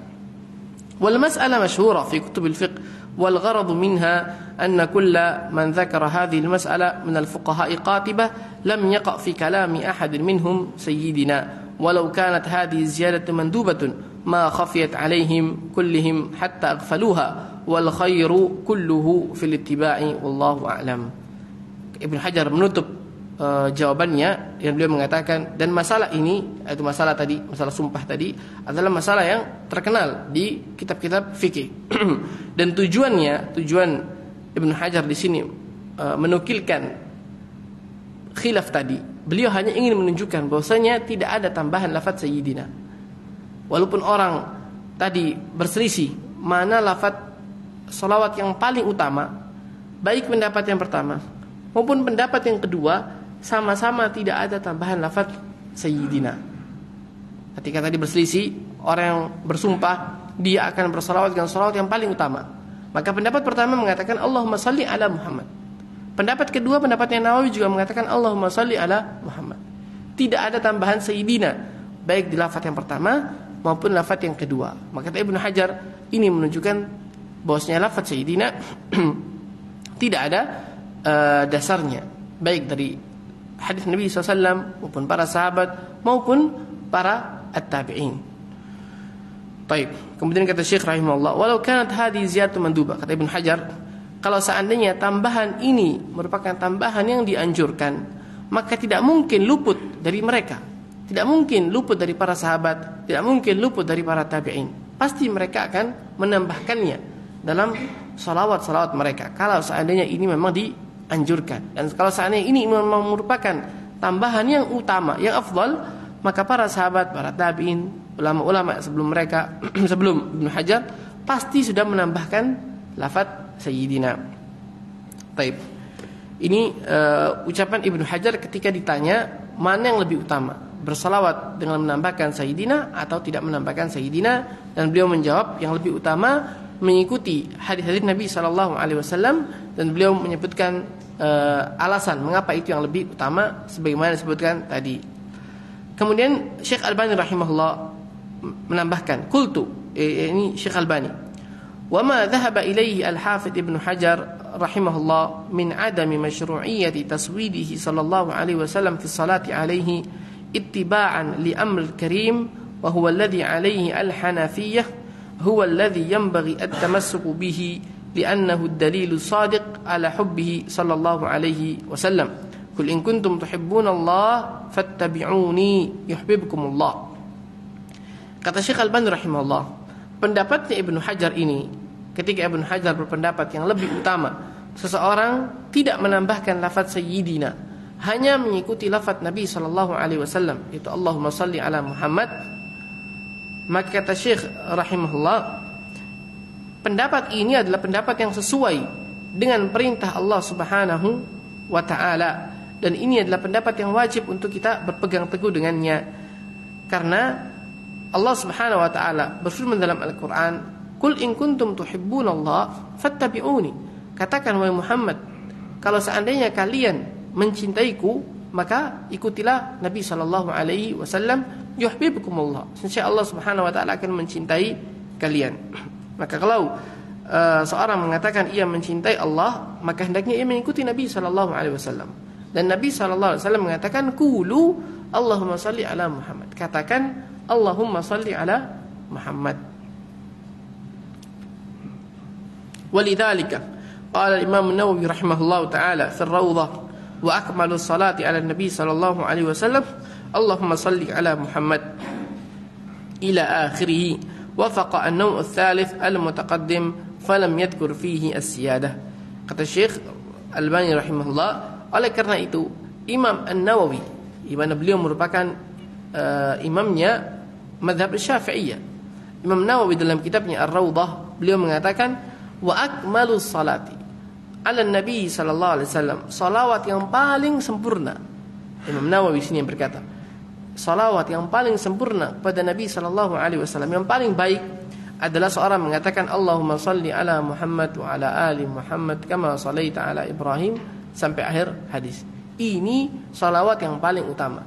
Wal mas'alah masyhurah fi kutubil fiqh wal gharad minha أن كل من ذكر هذه المسألة من الفقهاء قاطبة لم يقع في كلام أحد منهم سيدنا ولو كانت هذه الزيادة مندوبة ما خفيت عليهم كلهم حتى أغفلوها والخير كله في الاتباع والله أعلم. Ibnu Hajar menutup jawabannya yang beliau mengatakan, dan masalah ini, itu masalah tadi, masalah sumpah tadi adalah masalah yang terkenal di kitab-kitab fikih. Dan tujuan Ibnu Hajar di sini menukilkan khilaf tadi. Beliau hanya ingin menunjukkan bahwasanya tidak ada tambahan lafaz sayyidina. Walaupun orang tadi berselisih mana lafaz salawat yang paling utama, baik pendapat yang pertama maupun pendapat yang kedua, sama-sama tidak ada tambahan lafaz sayyidina. Ketika tadi berselisih, orang yang bersumpah dia akan bersalawat dengan salawat yang paling utama, maka pendapat pertama mengatakan Allahumma salli ala Muhammad. Pendapat kedua, pendapatnya Nawawi juga mengatakan Allahumma salli ala Muhammad. Tidak ada tambahan sayyidina baik di lafaz yang pertama maupun lafaz yang kedua. Maka kata Ibnu Hajar, ini menunjukkan bahwasanya lafaz sayyidina tidak ada dasarnya, baik dari hadis Nabi SAW maupun para sahabat maupun para at-tabi'in. Baik. Kemudian kata Syekh rahimahullah, walau kanat hadhihi ziyadatu mandubah, kata Ibnu Hajar, kalau seandainya tambahan ini merupakan tambahan yang dianjurkan, maka tidak mungkin luput dari mereka, tidak mungkin luput dari para sahabat, tidak mungkin luput dari para tabi'in. Pasti mereka akan menambahkannya dalam salawat-salawat mereka kalau seandainya ini memang dianjurkan. Dan kalau seandainya ini memang merupakan tambahan yang utama, yang afdal, maka para sahabat, para tabi'in, ulama-ulama sebelum mereka sebelum Ibnu Hajar pasti sudah menambahkan lafaz sayyidina. Taib. Ini ucapan Ibnu Hajar ketika ditanya mana yang lebih utama, bersalawat dengan menambahkan sayyidina atau tidak menambahkan sayyidina, dan beliau menjawab yang lebih utama mengikuti hadis-hadis Nabi SAW, dan beliau menyebutkan alasan mengapa itu yang lebih utama sebagaimana disebutkan tadi. Kemudian Syekh Albani rahimahullah menambahkan, qultu, ini Syekh Albani, wa ma dhahaba ilaihi al-Hafidz Ibnu Hajar rahimahullah min adami masyru'iyyati taswidihi sallallahu alaihi wasallam fi salati alaihi ittiba'an li amr al-karim wa huwa alladhi alaihi al-Hanafiyyah huwa alladhi yanbaghi at-tamassuku bihi li'annahu ad-dalilu sadiq ala hubbihi sallallahu alaihi wasallam. Qul in kuntum tuhibbunallaha fattabi'uni yuhibbukumullah. Kata Syekh Albani rahimahullah, pendapatnya Ibnu Hajar ini, ketika Ibnu Hajar berpendapat yang lebih utama seseorang tidak menambahkan lafaz sayyidina, hanya mengikuti lafaz Nabi sallallahu alaihi wasallam, yaitu Allahumma shalli ala Muhammad, maka kata Syekh rahimahullah, pendapat ini adalah pendapat yang sesuai dengan perintah Allah Subhanahu wa taala, dan ini adalah pendapat yang wajib untuk kita berpegang teguh dengannya, karena Allah Subhanahu wa taala berfirman dalam Al-Qur'an, "Qul in kuntum tuhibbunallaha fattabi'uni." Katakan wahai Muhammad, kalau seandainya kalian mencintaiku, maka ikutilah Nabi sallallahu alaihi wasallam, yuhibbukumullah. Insya Allah Subhanahu wa taala akan mencintai kalian. Maka kalau seorang mengatakan ia mencintai Allah, maka hendaknya ia mengikuti Nabi sallallahu alaihi wasallam. Dan Nabi sallallahu alaihi wasallam mengatakan, "Qulu Allahumma shalli ala Muhammad." Katakan Allahumma shalli ala Muhammad. Walidzalika qala al-Imam an-Nawawi rahimahullahu taala fi ar-Rawdah, wa akmalu salati ala Nabi sallallahu alaihi wasallam Allahumma shalli ala Muhammad ila akhirih. Wafaqa an-naw' ats-tsalits al-mutaqaddim falam yadhkur fihi as-siyadah. Kata Syekh Albani rahimahullah, oleh karena itu Imam An-Nawawi, di mana beliau merupakan imamnya mazhab Syafi'iyah, Imam Nawawi dalam kitabnya Ar-Rawdah, beliau mengatakan wa akmalus salati ala Nabi sallallahu alaihi wasallam, salawat yang paling sempurna. Imam Nawawi sini yang berkata, salawat yang paling sempurna pada Nabi sallallahu alaihi wasallam, yang paling baik adalah seorang mengatakan Allahumma shalli ala Muhammad wa ala ali Muhammad kama shallaita ala Ibrahim sampai akhir hadis. Ini salawat yang paling utama.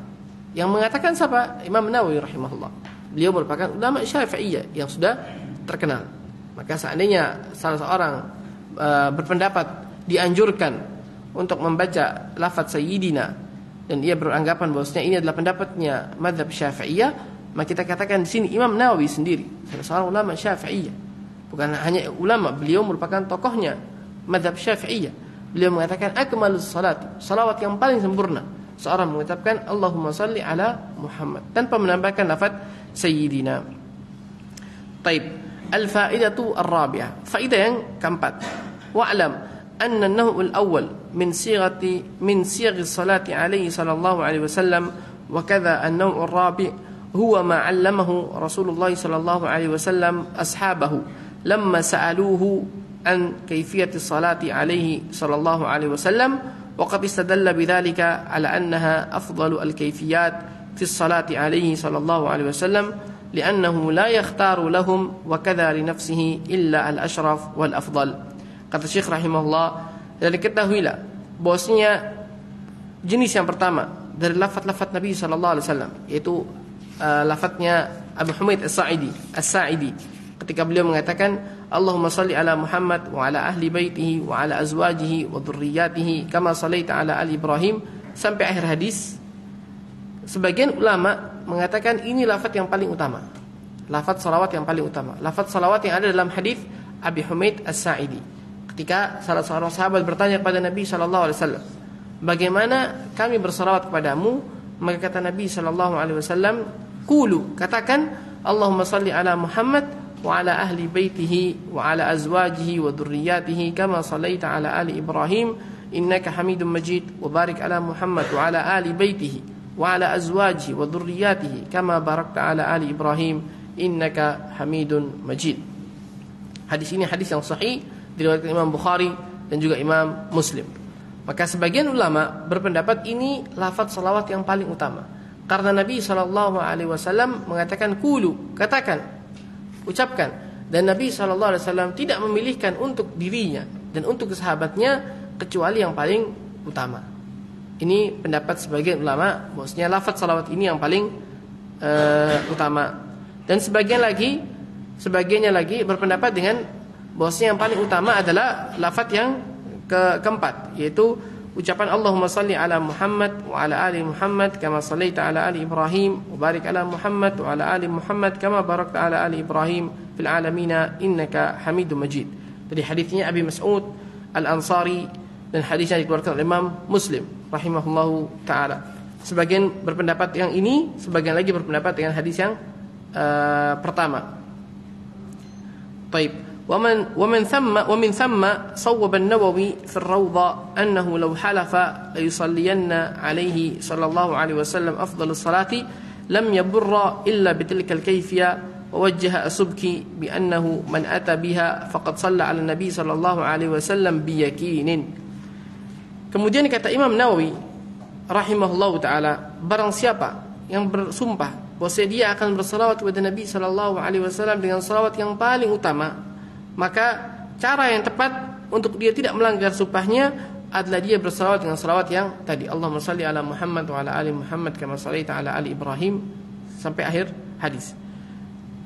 Yang mengatakan siapa? Imam Nawawi rahimahullah. Beliau merupakan ulama Syafi'iyah yang sudah terkenal. Maka seandainya salah seorang berpendapat dianjurkan untuk membaca lafaz sayyidina, dan ia beranggapan bahwasanya ini adalah pendapatnya mazhab Syafi'iyah, maka kita katakan di sini Imam Nawawi sendiri seorang ulama Syafi'iyah, bukan hanya ulama, beliau merupakan tokohnya mazhab Syafi'iyah. Beliau mengatakan akmalus salat, salawat yang paling sempurna, seorang mengucapkan Allahumma shalli ala Muhammad tanpa menambahkan lafaz sayyidina. Taib. Al-faidatu ar-rabi'ah, faedah yang keempat. Wa'lam anna an-naw' al-awwal min sighati salati alaihi sallallahu alaihi wasallam wa kadha an-naw' ar-rabi' huwa ma 'allamahu Rasulullah sallallahu alaihi wasallam ashabahu lamma sa'aluhu an kayfiyati salati alaihi sallallahu alaihi wasallam wa qad istadalla bidzalika ala annaha afdalu al-kayfiyat fi as-salati alaihi sallallahu alaihi wasallam li'annahu la yakhtaru lahum wa kadha li nafsihi illa al-ashraf wal afdal. Kata Syekh rahimahullah, dan diketahuilah bahwasanya jenis yang pertama dari lafaz-lafaz Nabi sallallahu alaihi wasallam, yaitu lafaznya Abu Humaid As-Sa'idi ketika beliau mengatakan Allahumma shalli ala Muhammad wa ala ahli baitihi wa ala azwajihi wa dhurriyyatihi kama shallaita ala ali Ibrahim sampai akhir hadis. Sebagian ulama mengatakan ini lafaz yang paling utama, lafaz salawat yang paling utama, lafaz salawat yang ada dalam hadis Abi Humaid As-Sa'idi. Ketika salah seorang sahabat bertanya kepada Nabi sallallahu alaihi wasallam, "Bagaimana kami bersalawat kepadamu?" Maka kata Nabi sallallahu alaihi wasallam, "Qulu," katakan, "Allahumma salli ala Muhammad wa ala ahli baitihi wa ala azwajihi wa dhurriyyatihi kama sallaita ala ali Ibrahim innaka Hamidum Majid wa barik ala Muhammad wa ala ali baitihi wa ala azwajihi wa dhurriyyatihi kama barakta ala ali Ibrahim innaka Hamidun Majid." Hadis ini hadis yang sahih diriwayatkan Imam Bukhari dan juga Imam Muslim. Maka sebagian ulama berpendapat ini lafaz salawat yang paling utama. Karena Nabi SAW mengatakan qulu, katakan, ucapkan. Dan Nabi SAW tidak memilihkan untuk dirinya dan untuk sahabatnya kecuali yang paling utama. Ini pendapat sebagian ulama, bahwasanya lafaz salawat ini yang paling utama. Dan sebagiannya lagi berpendapat dengan bahwasanya yang paling utama adalah lafaz yang keempat, yaitu ucapan Allahumma salli ala Muhammad wa ala ali Muhammad kama sallaita ala ali Ibrahim wa barik ala Muhammad wa ala ali Muhammad kama barakta ala ali Ibrahim fil alamina innaka Hamidum Majid. Dari hadisnya Abi Mas'ud Al-Ansari dan hadisnya dikeluarkan oleh Imam Muslim rahimahullahu taala. Sebagian berpendapat yang ini, sebagian lagi berpendapat dengan hadis yang pertama. Baik. ومن ثم صوب النووي في الروضة أنه لو حلف ليصلين عليه صلى الله عليه وسلم أفضل الصلاة لم يبر إلا بتلك الكيفية ووجه السبكي بأنه من أتى بها فقد صلى على النبي صلى الله عليه وسلم بيقين. Kemudian kata Imam Nawawi rahimahullahu taala, barang siapa yang bersumpah bahwa dia akan bersalawat kepada Nabi sallallahu alaihi wasallam dengan salawat yang paling utama, maka cara yang tepat untuk dia tidak melanggar sumpahnya adalah dia bersalawat dengan salawat yang tadi, Allahumma salli ala Muhammad wa ala ali Muhammad kama sallaita ala ali Ibrahim, sampai akhir hadis.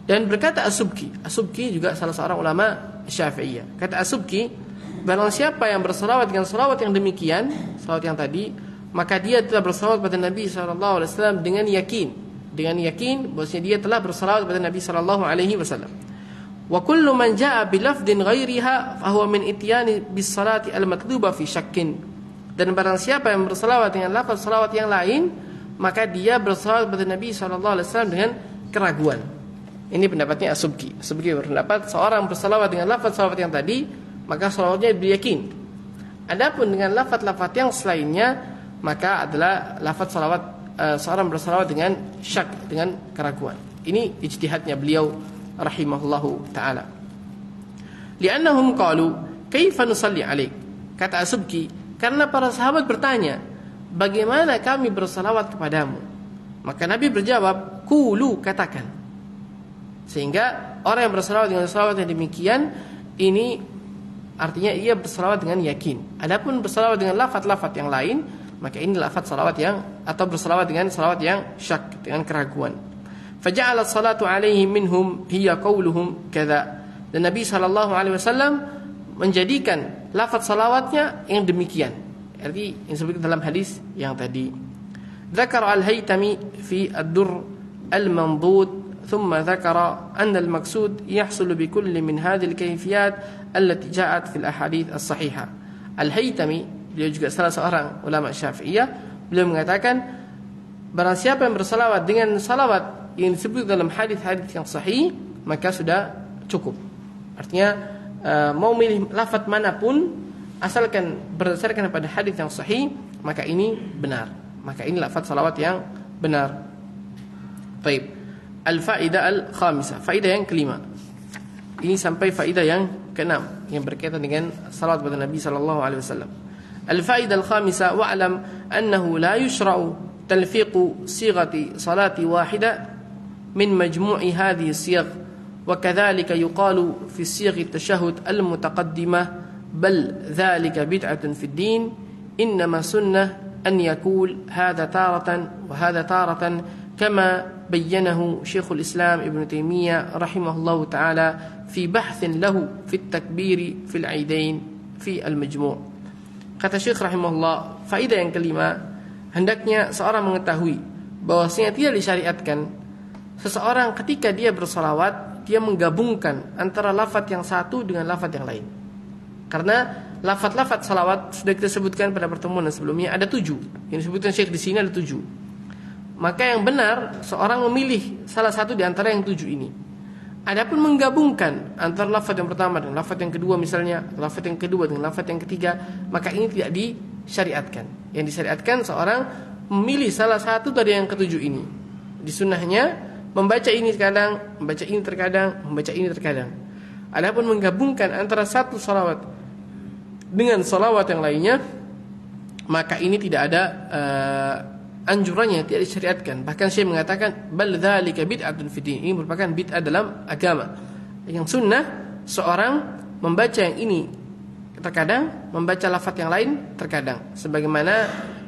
Dan berkata As-Subki juga salah seorang ulama Syafi'iyah. Kata As-Subki, barang siapa yang bersalawat dengan salawat yang demikian, salawat yang tadi, maka dia telah bersalawat pada Nabi sallallahu alaihi wasallam dengan yakin bahwasanya dia telah bersalawat pada Nabi sallallahu alaihi wasallam. Wa kullu man jaa bi lafdin ghairiha fa huwa min ityani bis salati al matluba fi syakkin. Dan barang siapa yang bersalawat dengan lafaz salawat yang lain, maka dia bersalawat kepada Nabi sallallahu alaihi wasallam dengan keraguan. Ini pendapatnya As-Subki. As-Subki berpendapat seorang bersalawat dengan lafaz salawat yang tadi, maka salawatnya beryakin. Adapun dengan lafaz-lafaz yang selainnya, maka adalah lafaz salawat seorang bersalawat dengan syak, dengan keraguan. Ini ijtihadnya beliau rahimahullahu ta'ala. Li'annahum qalu kaifa nusalli alaik. Kata As-Subki, karena para sahabat bertanya, bagaimana kami bersalawat kepadamu? Maka Nabi berjawab, qulu, katakan. Sehingga orang yang bersalawat dengan salawat yang demikian, ini artinya ia bersalawat dengan yakin. Adapun bersalawat dengan lafaz-lafaz yang lain, maka ini lafaz salawat yang, atau bersalawat dengan salawat yang syak, dengan keraguan. Faja'ala salatu alaihim minhum hiya qauluhum kadza. Dan Nabi sallallahu alaihi wasallam menjadikan lafaz salawatnya yang demikian. Arti yang disebutkan dalam hadis yang tadi. Dzakara al-Haytami fi ad-Durr al-Mandud, thumma dzakara anna al-maqsud yahsul bi kulli min hadhihi al-kayfiyat allati ja'at fi al-ahadits as-sahihah. Al-Haytami, beliau juga salah seorang ulama Syafi'iyah, beliau mengatakan barang siapa yang bersalawat dengan salawat yang disebut dalam hadis-hadis yang sahih, maka sudah cukup. Artinya mau milih lafaz manapun, asalkan berdasarkan pada hadis yang sahih, maka ini benar. Maka ini lafaz salawat yang benar. Baik. Al-faidah al-khamisah, faidah yang kelima. Ini sampai faidah yang keenam yang berkaitan dengan salawat kepada Nabi sallallahu alaihi wasallam. Al-faidah al-khamisah, wa'lam annahu la yushra'u talfiqu sighati salati wahidah من مجموع هذه الصيغ وكذلك يقال في صيغ التشهد المتقدمة بل ذلك بدعة في الدين إنما سنة أن يقول هذا تارة وهذا تارة كما بينه شيخ الإسلام ابن تيمية رحمه الله تعالى في بحث له في التكبير في العيدين في المجموع. Kata Syekh rahimahullah, faedah yang kelima, hendaknya seorang mengetahui bahwasanya tidak disyariatkan seseorang ketika dia bersalawat, dia menggabungkan antara lafaz yang satu dengan lafaz yang lain. Karena lafaz-lafaz salawat sudah kita sebutkan pada pertemuan sebelumnya ada 7. Yang disebutkan Syekh di sini ada 7. maka yang benar seorang memilih salah satu di antara yang 7 ini. Adapun menggabungkan antara lafaz yang pertama dengan lafaz yang kedua misalnya, lafaz yang kedua dengan lafaz yang ketiga, maka ini tidak disyariatkan. Yang disyariatkan seorang memilih salah satu dari yang 7 ini. Di sunnahnya membaca ini terkadang, membaca ini terkadang, membaca ini terkadang. Adapun menggabungkan antara satu salawat dengan salawat yang lainnya, maka ini tidak ada anjurannya, tidak disyariatkan. Bahkan Syekh mengatakan bal dzalika bid'atun fid din. Ini merupakan bid'ah dalam agama. Yang sunnah seorang membaca yang ini terkadang, membaca lafaz yang lain terkadang, sebagaimana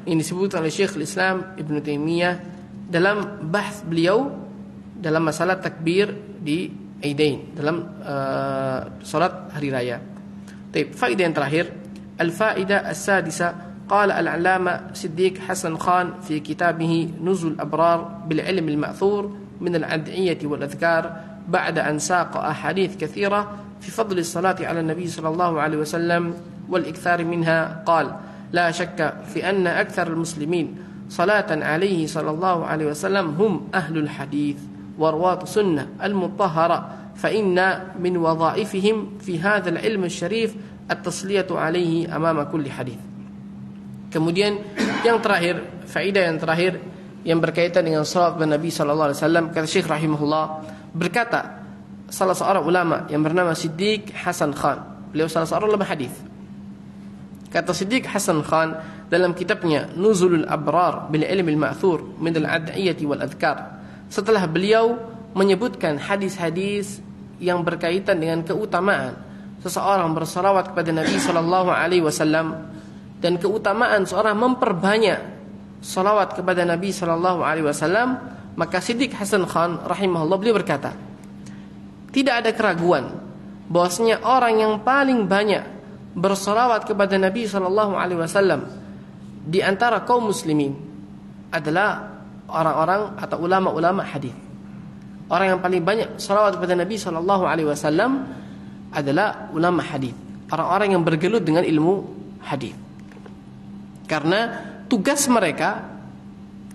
ini disebutkan oleh Syekhul Islam Ibnu Taimiyah dalam bahs beliau dalam masalah takbir di Aidain, dalam salat hari raya. Baik, faedah yang terakhir, al-faedah as-sadisah. قال العلامة صديق حسن خان في كتابه نزل الأبرار بالعلم المأثور من الأدعية والأذكار بعد أن ساق أحاديث كثيرة في فضل الصلاة على النبي صلى الله عليه وسلم والإكثار منها، قال لا شك في أن أكثر المسلمين صلاة عليه صلى الله عليه وسلم هم أهل الحديث ورواة السنة المطهرة، فإن من وظائفهم في هذا العلم الشريف التصلية عليه أمام كل حديث. Kemudian yang terakhir, faedah yang terakhir yang berkaitan dengan salat kepada Nabi sallallahu alaihi wasallam, kata Syekh rahimahullah, berkata salah seorang ulama yang bernama Siddiq Hasan Khan. Beliau salah seorang ulama hadis. Kata Siddiq Hasan Khan dalam kitabnya Nuzulul Abrar bil Ilmi al-Ma'thur min al-Ad'iyati wal Adhkar, setelah beliau menyebutkan hadis-hadis yang berkaitan dengan keutamaan seseorang bersalawat kepada Nabi sallallahu alaihi wasallam dan keutamaan seorang memperbanyak salawat kepada Nabi sallallahu alaihi wasallam, maka Siddiq Hasan Khan rahimahullah beliau berkata, tidak ada keraguan bahwasanya orang yang paling banyak bersalawat kepada Nabi sallallahu alaihi wasallam di antara kaum muslimin adalah orang-orang atau ulama-ulama hadis. Orang yang paling banyak salawat kepada Nabi sallallahu alaihi wasallam adalah ulama hadis, orang-orang yang bergelut dengan ilmu hadis. Karena tugas mereka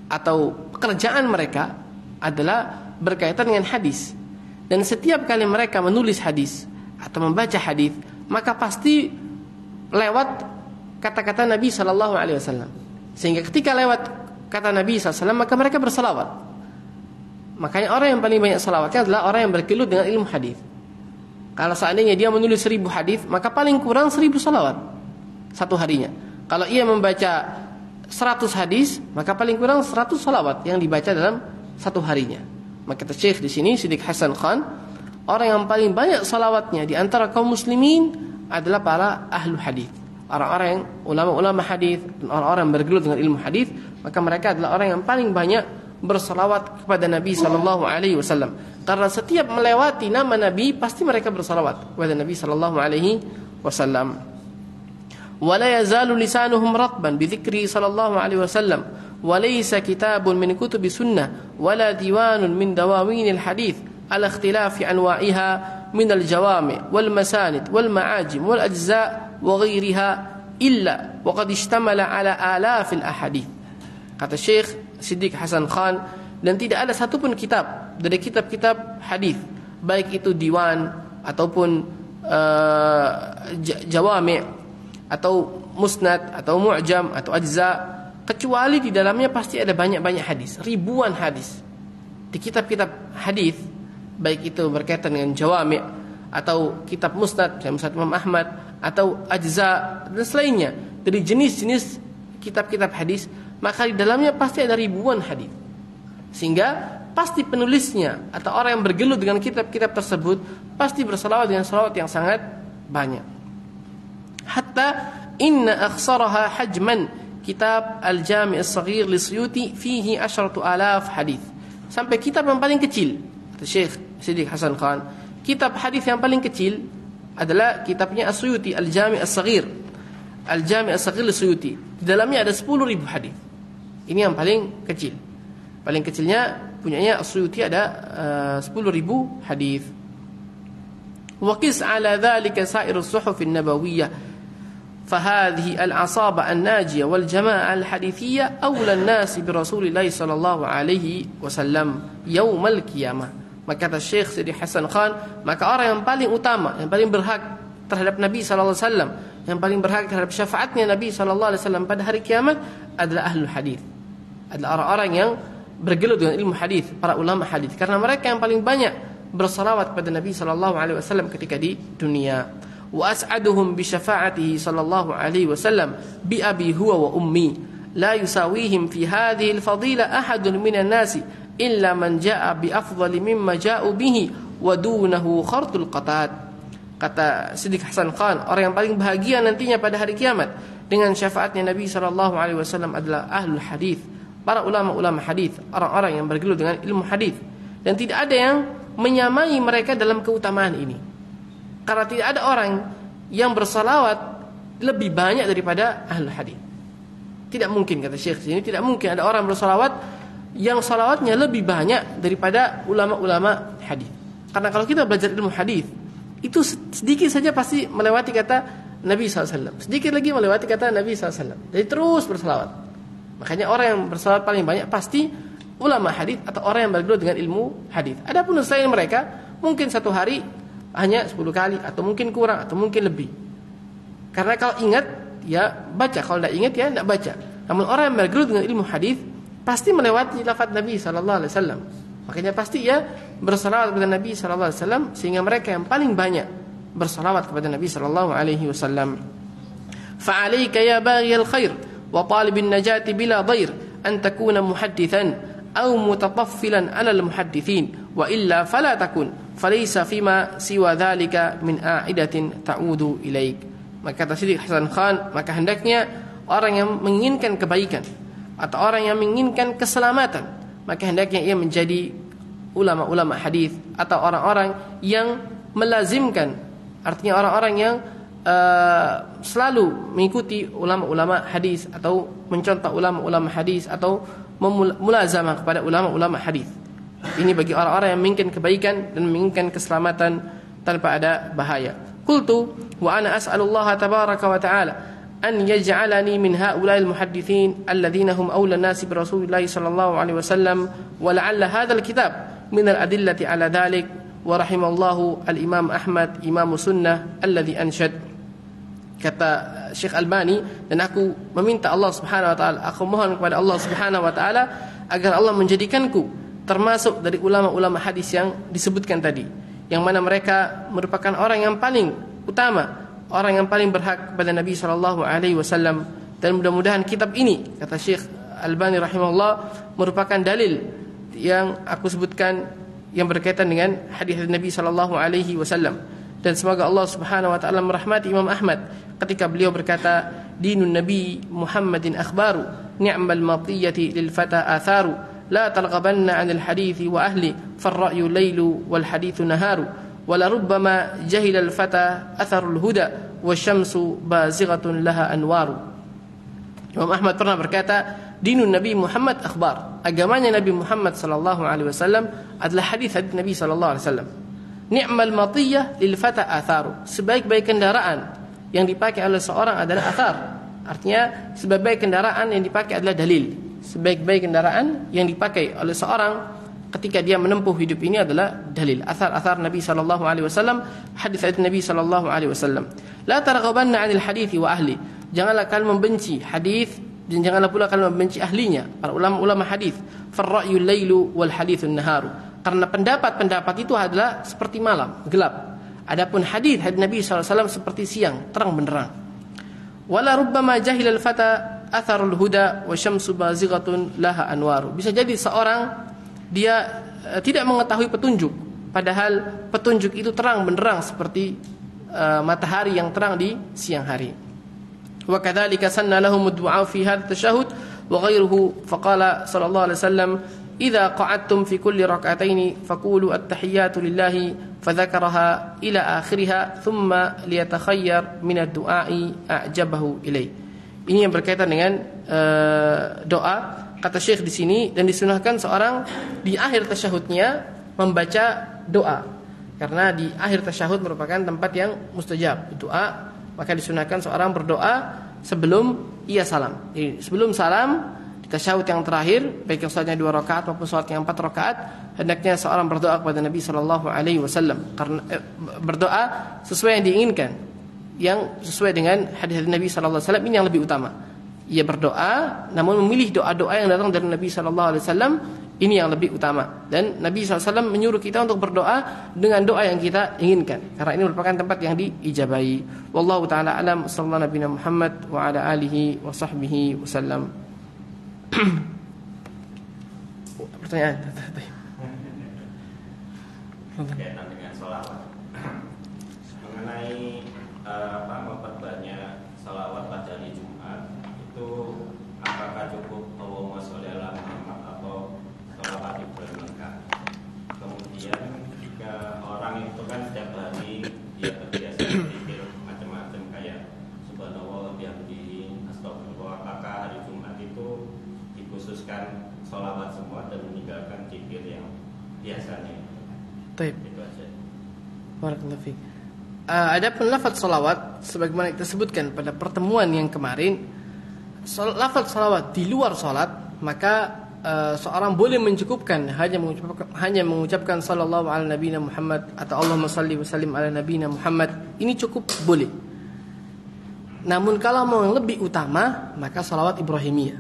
atau pekerjaan mereka adalah berkaitan dengan hadis. Dan setiap kali mereka menulis hadis atau membaca hadis, maka pasti lewat kata-kata Nabi sallallahu alaihi wasallam. Sehingga ketika lewat kata Nabi sallallahu alaihi wasallam, maka mereka bersalawat. Makanya orang yang paling banyak salawatnya adalah orang yang bergelut dengan ilmu hadis. Kalau seandainya dia menulis 1000 hadis, maka paling kurang 1000 salawat satu harinya. Kalau ia membaca 100 hadis, maka paling kurang 100 salawat yang dibaca dalam satu harinya. Maka kata Syekh di sini Siddiq Hasan Khan, orang yang paling banyak salawatnya di antara kaum muslimin adalah para ahlu hadis, orang-orang yang ulama-ulama hadis dan orang-orang yang bergelut dengan ilmu hadis, maka mereka adalah orang yang paling banyak bersalawat kepada Nabi sallallahu alaihi wasallam. Karena setiap melewati nama Nabi pasti mereka bersalawat kepada Nabi sallallahu alaihi wasallam. ولا يزال لسانهم رطبا بذكره صلى الله عليه وسلم وليس كتاب من كتب السنة ولا ديوان من دواوين الحديث على اختلاف أنواعها من الجوامع والمساند والمعاجم والأجزاء وغيرها إلا وقد اشتمل على آلاف الأحاديث. Kata Syekh Siddiq Hasan Khan, dan tidak ada satupun kitab dari kitab-kitab hadis, baik itu diwan ataupun jawami' atau musnad atau mu'jam atau ajza, kecuali di dalamnya pasti ada banyak-banyak hadis, ribuan hadis. Di kitab-kitab hadis, baik itu berkaitan dengan jawami' atau kitab musnad, Musnad Imam Ahmad, atau ajza dan selainnya dari jenis-jenis kitab-kitab hadis, maka di dalamnya pasti ada ribuan hadis. Sehingga pasti penulisnya atau orang yang bergelut dengan kitab-kitab tersebut pasti bersalawat dengan salawat yang sangat banyak. Hatta inna akhsaraha hajman kitab Al-Jami' As-Saghir li Suyuti fihi 10,000 hadis. Sampai kitab yang paling kecil, kata Syekh Siddiq Hasan Khan, kitab hadis yang paling kecil adalah kitabnya As-Suyuti, Al-Jami' As-Saghir. Al-Jami' As-Saghir li Suyuti. Di dalamnya ada 10,000 hadis. Ini yang paling kecil. Paling kecilnya punyanya As-Suyuti ada 10,000 hadis. Wa qis 'ala dzalika sa'irus suhuf an-nabawiyyah فهذه العصابة الناجية والجماعة الحديثية أولى الناس برسول الله صلى الله عليه وسلم يوم القيامة. Maka kata Syekh Sidi Hasan Khan, maka orang yang paling utama, yang paling berhak terhadap Nabi sallallahu alaihi wasallam, yang paling berhak terhadap syafaatnya Nabi sallallahu alaihi wasallam pada hari kiamat adalah ahlul hadis. Adalah orang-orang yang bergelut dengan ilmu hadis, para ulama hadis, karena mereka yang paling banyak bersalawat kepada Nabi sallallahu alaihi wasallam ketika di dunia. وأسعدهم بشفاعته صلى الله عليه وسلم بأبي هو وأمي لا يساويهم في هذه الفضيلة أحد من الناس إلا من جاء بأفضل مما جاءوا به ودونه خرط القطات. Kata Siddiq Hasan Khan, orang yang paling bahagia nantinya pada hari kiamat dengan syafaatnya Nabi sallallahu alaihi wasallam adalah ahlul hadis, para ulama-ulama hadis, orang-orang yang bergelut dengan ilmu hadis, dan tidak ada yang menyamai mereka dalam keutamaan ini. Karena tidak ada orang yang bersalawat lebih banyak daripada ahlul hadis. Tidak mungkin, kata Syekh sini, tidak mungkin ada orang bersalawat yang salawatnya lebih banyak daripada ulama-ulama hadis. Karena kalau kita belajar ilmu hadis, itu sedikit saja pasti melewati kata Nabi SAW, sedikit lagi melewati kata Nabi SAW. Jadi terus bersalawat. Makanya orang yang bersalawat paling banyak pasti ulama hadis atau orang yang bergelut dengan ilmu hadis. Adapun selain mereka, mungkin satu hari hanya 10 kali, atau mungkin kurang, atau mungkin lebih. Karena kalau ingat, ya baca. Kalau tidak ingat, ya tidak baca. Namun orang yang bergelut dengan ilmu hadis pasti melewati lafaz Nabi SAW. Makanya pasti ya bersalawat kepada Nabi SAW, sehingga mereka yang paling banyak bersalawat kepada Nabi SAW. فَعَلَيْكَ يَا بَاغِيَ الْخَيْرِ وَطَالِبِ النَّجَاةِ بِلَا ضَيْرٍ أَنْ تَكُونَ مُحَدِّثًا أَوْ مُتَطَفِّلًا عَلَى الْمُحَدِّثِينَ وَإِلَّا فَلَا تَكُنْ فَلَيْسَ فِيمَا سِوَى ذَلِكَ مِنْ عَائِدَةٍ تَعُودُ إِلَيْكَ. Maka kata Siddiq Hasan Khan, maka hendaknya orang yang menginginkan kebaikan atau orang yang menginginkan keselamatan, maka hendaknya ia menjadi ulama-ulama hadis atau orang-orang yang melazimkan, artinya orang-orang yang selalu mengikuti ulama-ulama hadis atau mencontoh ulama-ulama hadis atau mulazamah kepada ulama-ulama hadis. Ini bagi orang-orang yang menginginkan kebaikan dan menginginkan keselamatan tanpa ada bahaya. Qultu wa ana as'alullah tabaraka wa ta'ala an yaj'alani min ha'ula'il muhaddithin alladhina hum awla an-nasi bi Rasulillah sallallahu alaihi wasallam wa la'alla hadzal kitab min al-adillati ala dhalik wa rahimallahu al-Imam Ahmad imam sunnah alladhi anshad. Kata Syekh Albani, dan aku meminta Allah Subhanahu wa taala, aku mohon kepada Allah Subhanahu wa taala agar Allah menjadikanku termasuk dari ulama-ulama hadis yang disebutkan tadi, yang mana mereka merupakan orang yang paling utama, orang yang paling berhak kepada Nabi sallallahu alaihi wasallam. Dan mudah-mudahan kitab ini, kata Syekh Albani rahimahullah, merupakan dalil yang aku sebutkan yang berkaitan dengan hadis Nabi sallallahu alaihi wasallam. Dan semoga Allah Subhanahu wa taala merahmati Imam Ahmad ketika beliau berkata, dinun Nabi Muhammadin akhbaru ni'mal matiyati lil fata atharu لا ترغبن عن الحديث وأهله فالرأي الليل والحديث نهار ولربما جهل الفتى أثر الهدى والشمس بازغة لها أنوار. Imam Ahmad pernah berkata, dinun Nabi Muhammad akhbar, agamanya Nabi Muhammad sallallahu alaihi wasallam adalah hadis-hadis Nabi sallallahu alaihi wasallam. Ni'mal matiyah lil fata atharu, sebaik-baik kendaraan yang dipakai oleh seorang adalah athar. Artinya sebaik-baik kendaraan yang dipakai adalah dalil. Sebaik-baik kendaraan yang dipakai oleh seorang ketika dia menempuh hidup ini adalah dalil, athar-athar Nabi sallallahu alaihi wasallam, hadis-hadis Nabi sallallahu alaihi wasallam. La targhabanna 'anil hadits wa ahli, janganlah kalian membenci hadis dan janganlah pula kalian membenci ahlinya, para ulama-ulama hadis. Farra'yul lailu wal haditsun naharu, karena pendapat-pendapat itu adalah seperti malam, gelap. Adapun hadis Nabi sallallahu alaihi wasallam seperti siang, terang benderang. Wala rubbama jahilal fata atharul huda wa syamsu bazighatun laha anwaru. Bisa jadi seorang dia tidak mengetahui petunjuk, padahal petunjuk itu terang benderang seperti matahari yang terang di siang hari. Wa kadzalika sanna lahum ad-du'a fi hadha at-tashahhud wa ghayruhu faqala sallallahu alaihi wasallam idza qa'adtum fi kulli rak'atayn faqulu at-tahiyyatu lillahi fadzakaraha ila akhiriha thumma liyatakhayyar min ad-du'a'i a'jabahu ilai. Ini yang berkaitan dengan doa, kata Syekh di sini, dan disunahkan seorang di akhir tasyahudnya membaca doa, karena di akhir tasyahud merupakan tempat yang mustajab, doa maka disunahkan seorang berdoa sebelum ia salam. Jadi, sebelum salam di tasyahud yang terakhir, baik yang salatnya 2 rakaat maupun salat yang 4 rakaat, hendaknya seorang berdoa kepada Nabi sallallahu alaihi wasallam karena berdoa sesuai yang diinginkan, yang sesuai dengan hadis Nabi sallallahu alaihi wasallam. Ini yang lebih utama. Ia berdoa namun memilih doa-doa yang datang dari Nabi sallallahu alaihi wasallam, ini yang lebih utama. Dan Nabi sallallahu alaihi wasallam menyuruh kita untuk berdoa dengan doa yang kita inginkan, karena ini merupakan tempat yang diijabahi. Wallahu taala alam. Sallallahu nabiyana Muhammad wa ala alihi wa sahbihi wasallam. Pertanyaan berkaitan dengan sholawat mengenai memperbanyak sholawat pada hari Jumat itu, apakah cukup Allahumma sholli ala Muhammad atau sholawat Ibrahim lengkap? Kemudian jika orang itu kan setiap hari dia terbiasa berpikir macam-macam kayak subhanallah bihamdihi astagfirullah, apakah hari Jumat itu dikhususkan sholawat semua dan meninggalkan zikir yang biasanya? Baik. Itu aja. Barakallahu fiik. Adapun lafaz salawat sebagaimana kita sebutkan pada pertemuan yang kemarin, lafaz salawat di luar salat, maka seorang boleh mencukupkan hanya mengucapkan sallallahu ala nabiyina Muhammad atau Allahumma salli wa sallim ala nabiyina Muhammad. Ini cukup boleh. Namun kalau mau yang lebih utama, maka salawat Ibrahimiyah.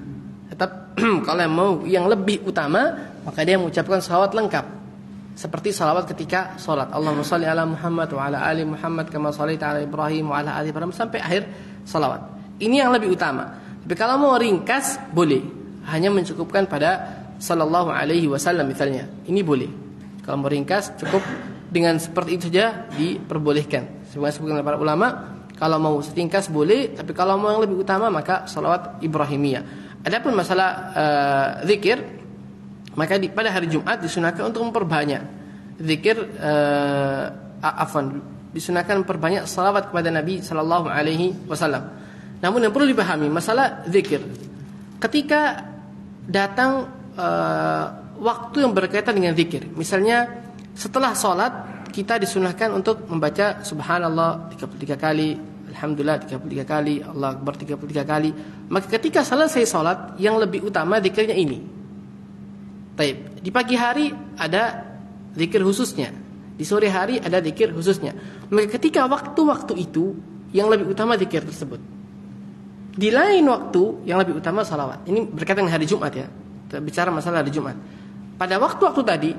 Tetap kalau mau yang lebih utama, maka dia mengucapkan salawat lengkap. Seperti salawat ketika sholat, Allahumma salli ala Muhammad wa ala ali Muhammad kama shallaita ala Ibrahim wa ala ali Ibrahim, sampai akhir salawat. Ini yang lebih utama. Tapi kalau mau ringkas, boleh hanya mencukupkan pada sallallahu alaihi wasallam misalnya. Ini boleh. Kalau mau ringkas, cukup dengan seperti itu saja diperbolehkan. Sebagaimana para ulama, kalau mau seringkas boleh, tapi kalau mau yang lebih utama maka salawat Ibrahimiyah. Adapun masalah zikir, maka pada hari Jumat disunahkan untuk memperbanyak zikir, disunahkan memperbanyak salawat kepada Nabi sallallahu alaihi wasallam. Namun yang perlu dipahami masalah zikir, ketika datang waktu yang berkaitan dengan zikir, misalnya setelah sholat kita disunahkan untuk membaca subhanallah 33 kali, alhamdulillah 33 kali, Allah akbar 33 kali. Maka ketika selesai sholat, yang lebih utama zikirnya ini. Baik, di pagi hari ada zikir khususnya, di sore hari ada zikir khususnya. Maka ketika waktu-waktu itu yang lebih utama zikir tersebut. Di lain waktu yang lebih utama salawat. Ini berkaitan dengan hari Jumat ya. Kita bicara masalah hari Jumat. Pada waktu-waktu tadi,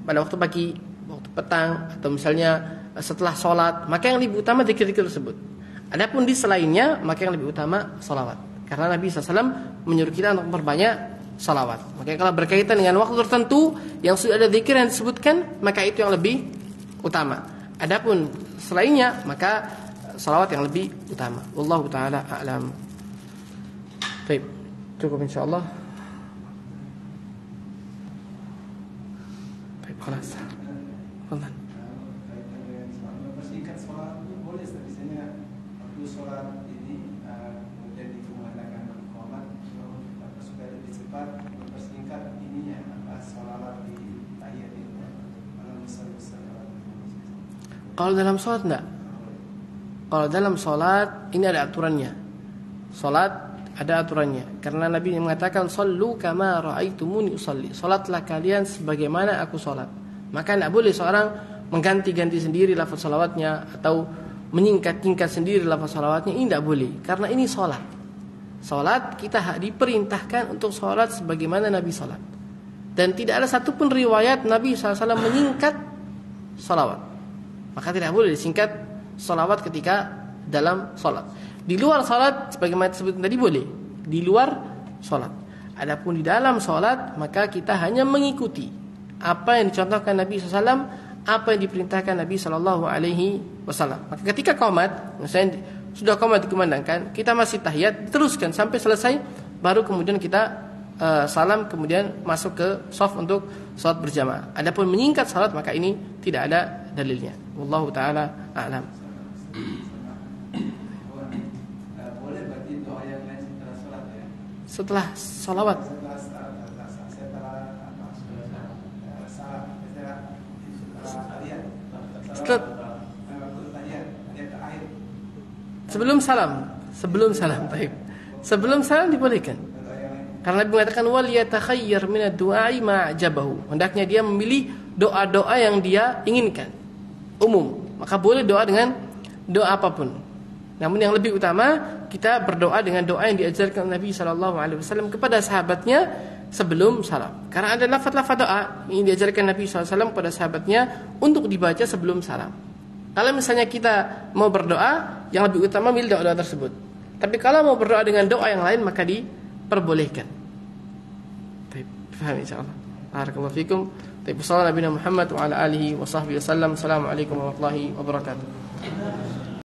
pada waktu pagi, waktu petang, atau misalnya setelah sholat, maka yang lebih utama zikir-zikir tersebut. Adapun di selainnya, maka yang lebih utama salawat. Karena Nabi SAW menyuruh kita untuk memperbanyak salawat. Maka kalau berkaitan dengan waktu tertentu yang sudah ada zikir yang disebutkan, maka itu yang lebih utama. Adapun selainnya, maka salawat yang lebih utama. Wallahu taala a'lam. Baik, cukup insyaallah. Baik, خلاص. Tafadhal. Mempersingkat sholat itu boleh, misalnya waktu sholat ini kemudian dikumandangkan iqamah supaya lebih cepat, mempersingkat ininya sholawat di tahiyat itu. Kalau dalam sholat enggak. Kalau dalam sholat ini ada aturannya. Sholat ada aturannya. Karena Nabi mengatakan sallu kama ra'aitumuni usalli. Sholatlah kalian sebagaimana aku sholat. Maka tidak boleh seorang mengganti-ganti sendiri lafaz sholawatnya atau menyingkat-singkat sendiri lafaz sholawatnya. Ini tidak boleh. Karena ini sholat. Sholat kita diperintahkan untuk sholat sebagaimana Nabi sholat. Dan tidak ada satupun riwayat Nabi SAW menyingkat sholawat. Maka tidak boleh disingkat sholawat ketika dalam sholat. Di luar sholat sebagaimana disebut tadi boleh. Di luar sholat. Adapun di dalam sholat, maka kita hanya mengikuti apa yang dicontohkan Nabi SAW, apa yang diperintahkan Nabi SAW. Maka ketika qomat, misalnya sudah qomat dikumandangkan, kita masih tahiyat, teruskan sampai selesai, baru kemudian kita salam, kemudian masuk ke shaf untuk salat berjamaah. Adapun menyingkat salat, maka ini tidak ada dalilnya. Wallahu taala a'lam. Boleh berarti doa yang lain setelah sholat ya? Setelah salawat. Sebelum salam. Baik. Sebelum salam dibolehkan. Karena Nabi mengatakan wal yatakhayyar minad du'ai ma ajabahu. Hendaknya dia memilih doa-doa yang dia inginkan. Umum. Maka boleh doa dengan doa apapun. Namun yang lebih utama kita berdoa dengan doa yang diajarkan Nabi sallallahu alaihi wasallam kepada sahabatnya sebelum salam. Karena ada lafaz-lafaz doa yang diajarkan Nabi sallallahu alaihi wasallam kepada sahabatnya untuk dibaca sebelum salam. Kalau misalnya kita mau berdoa, yang lebih utama milih doa-doa tersebut. Tapi kalau mau berdoa dengan doa yang lain maka diperbolehkan. Baik, paham insyaallah. Barakallahu fikum. Sallallahu Nabi Muhammad wa ala alihi wa sahbihi wasallam. Assalamualaikum warahmatullahi wabarakatuh.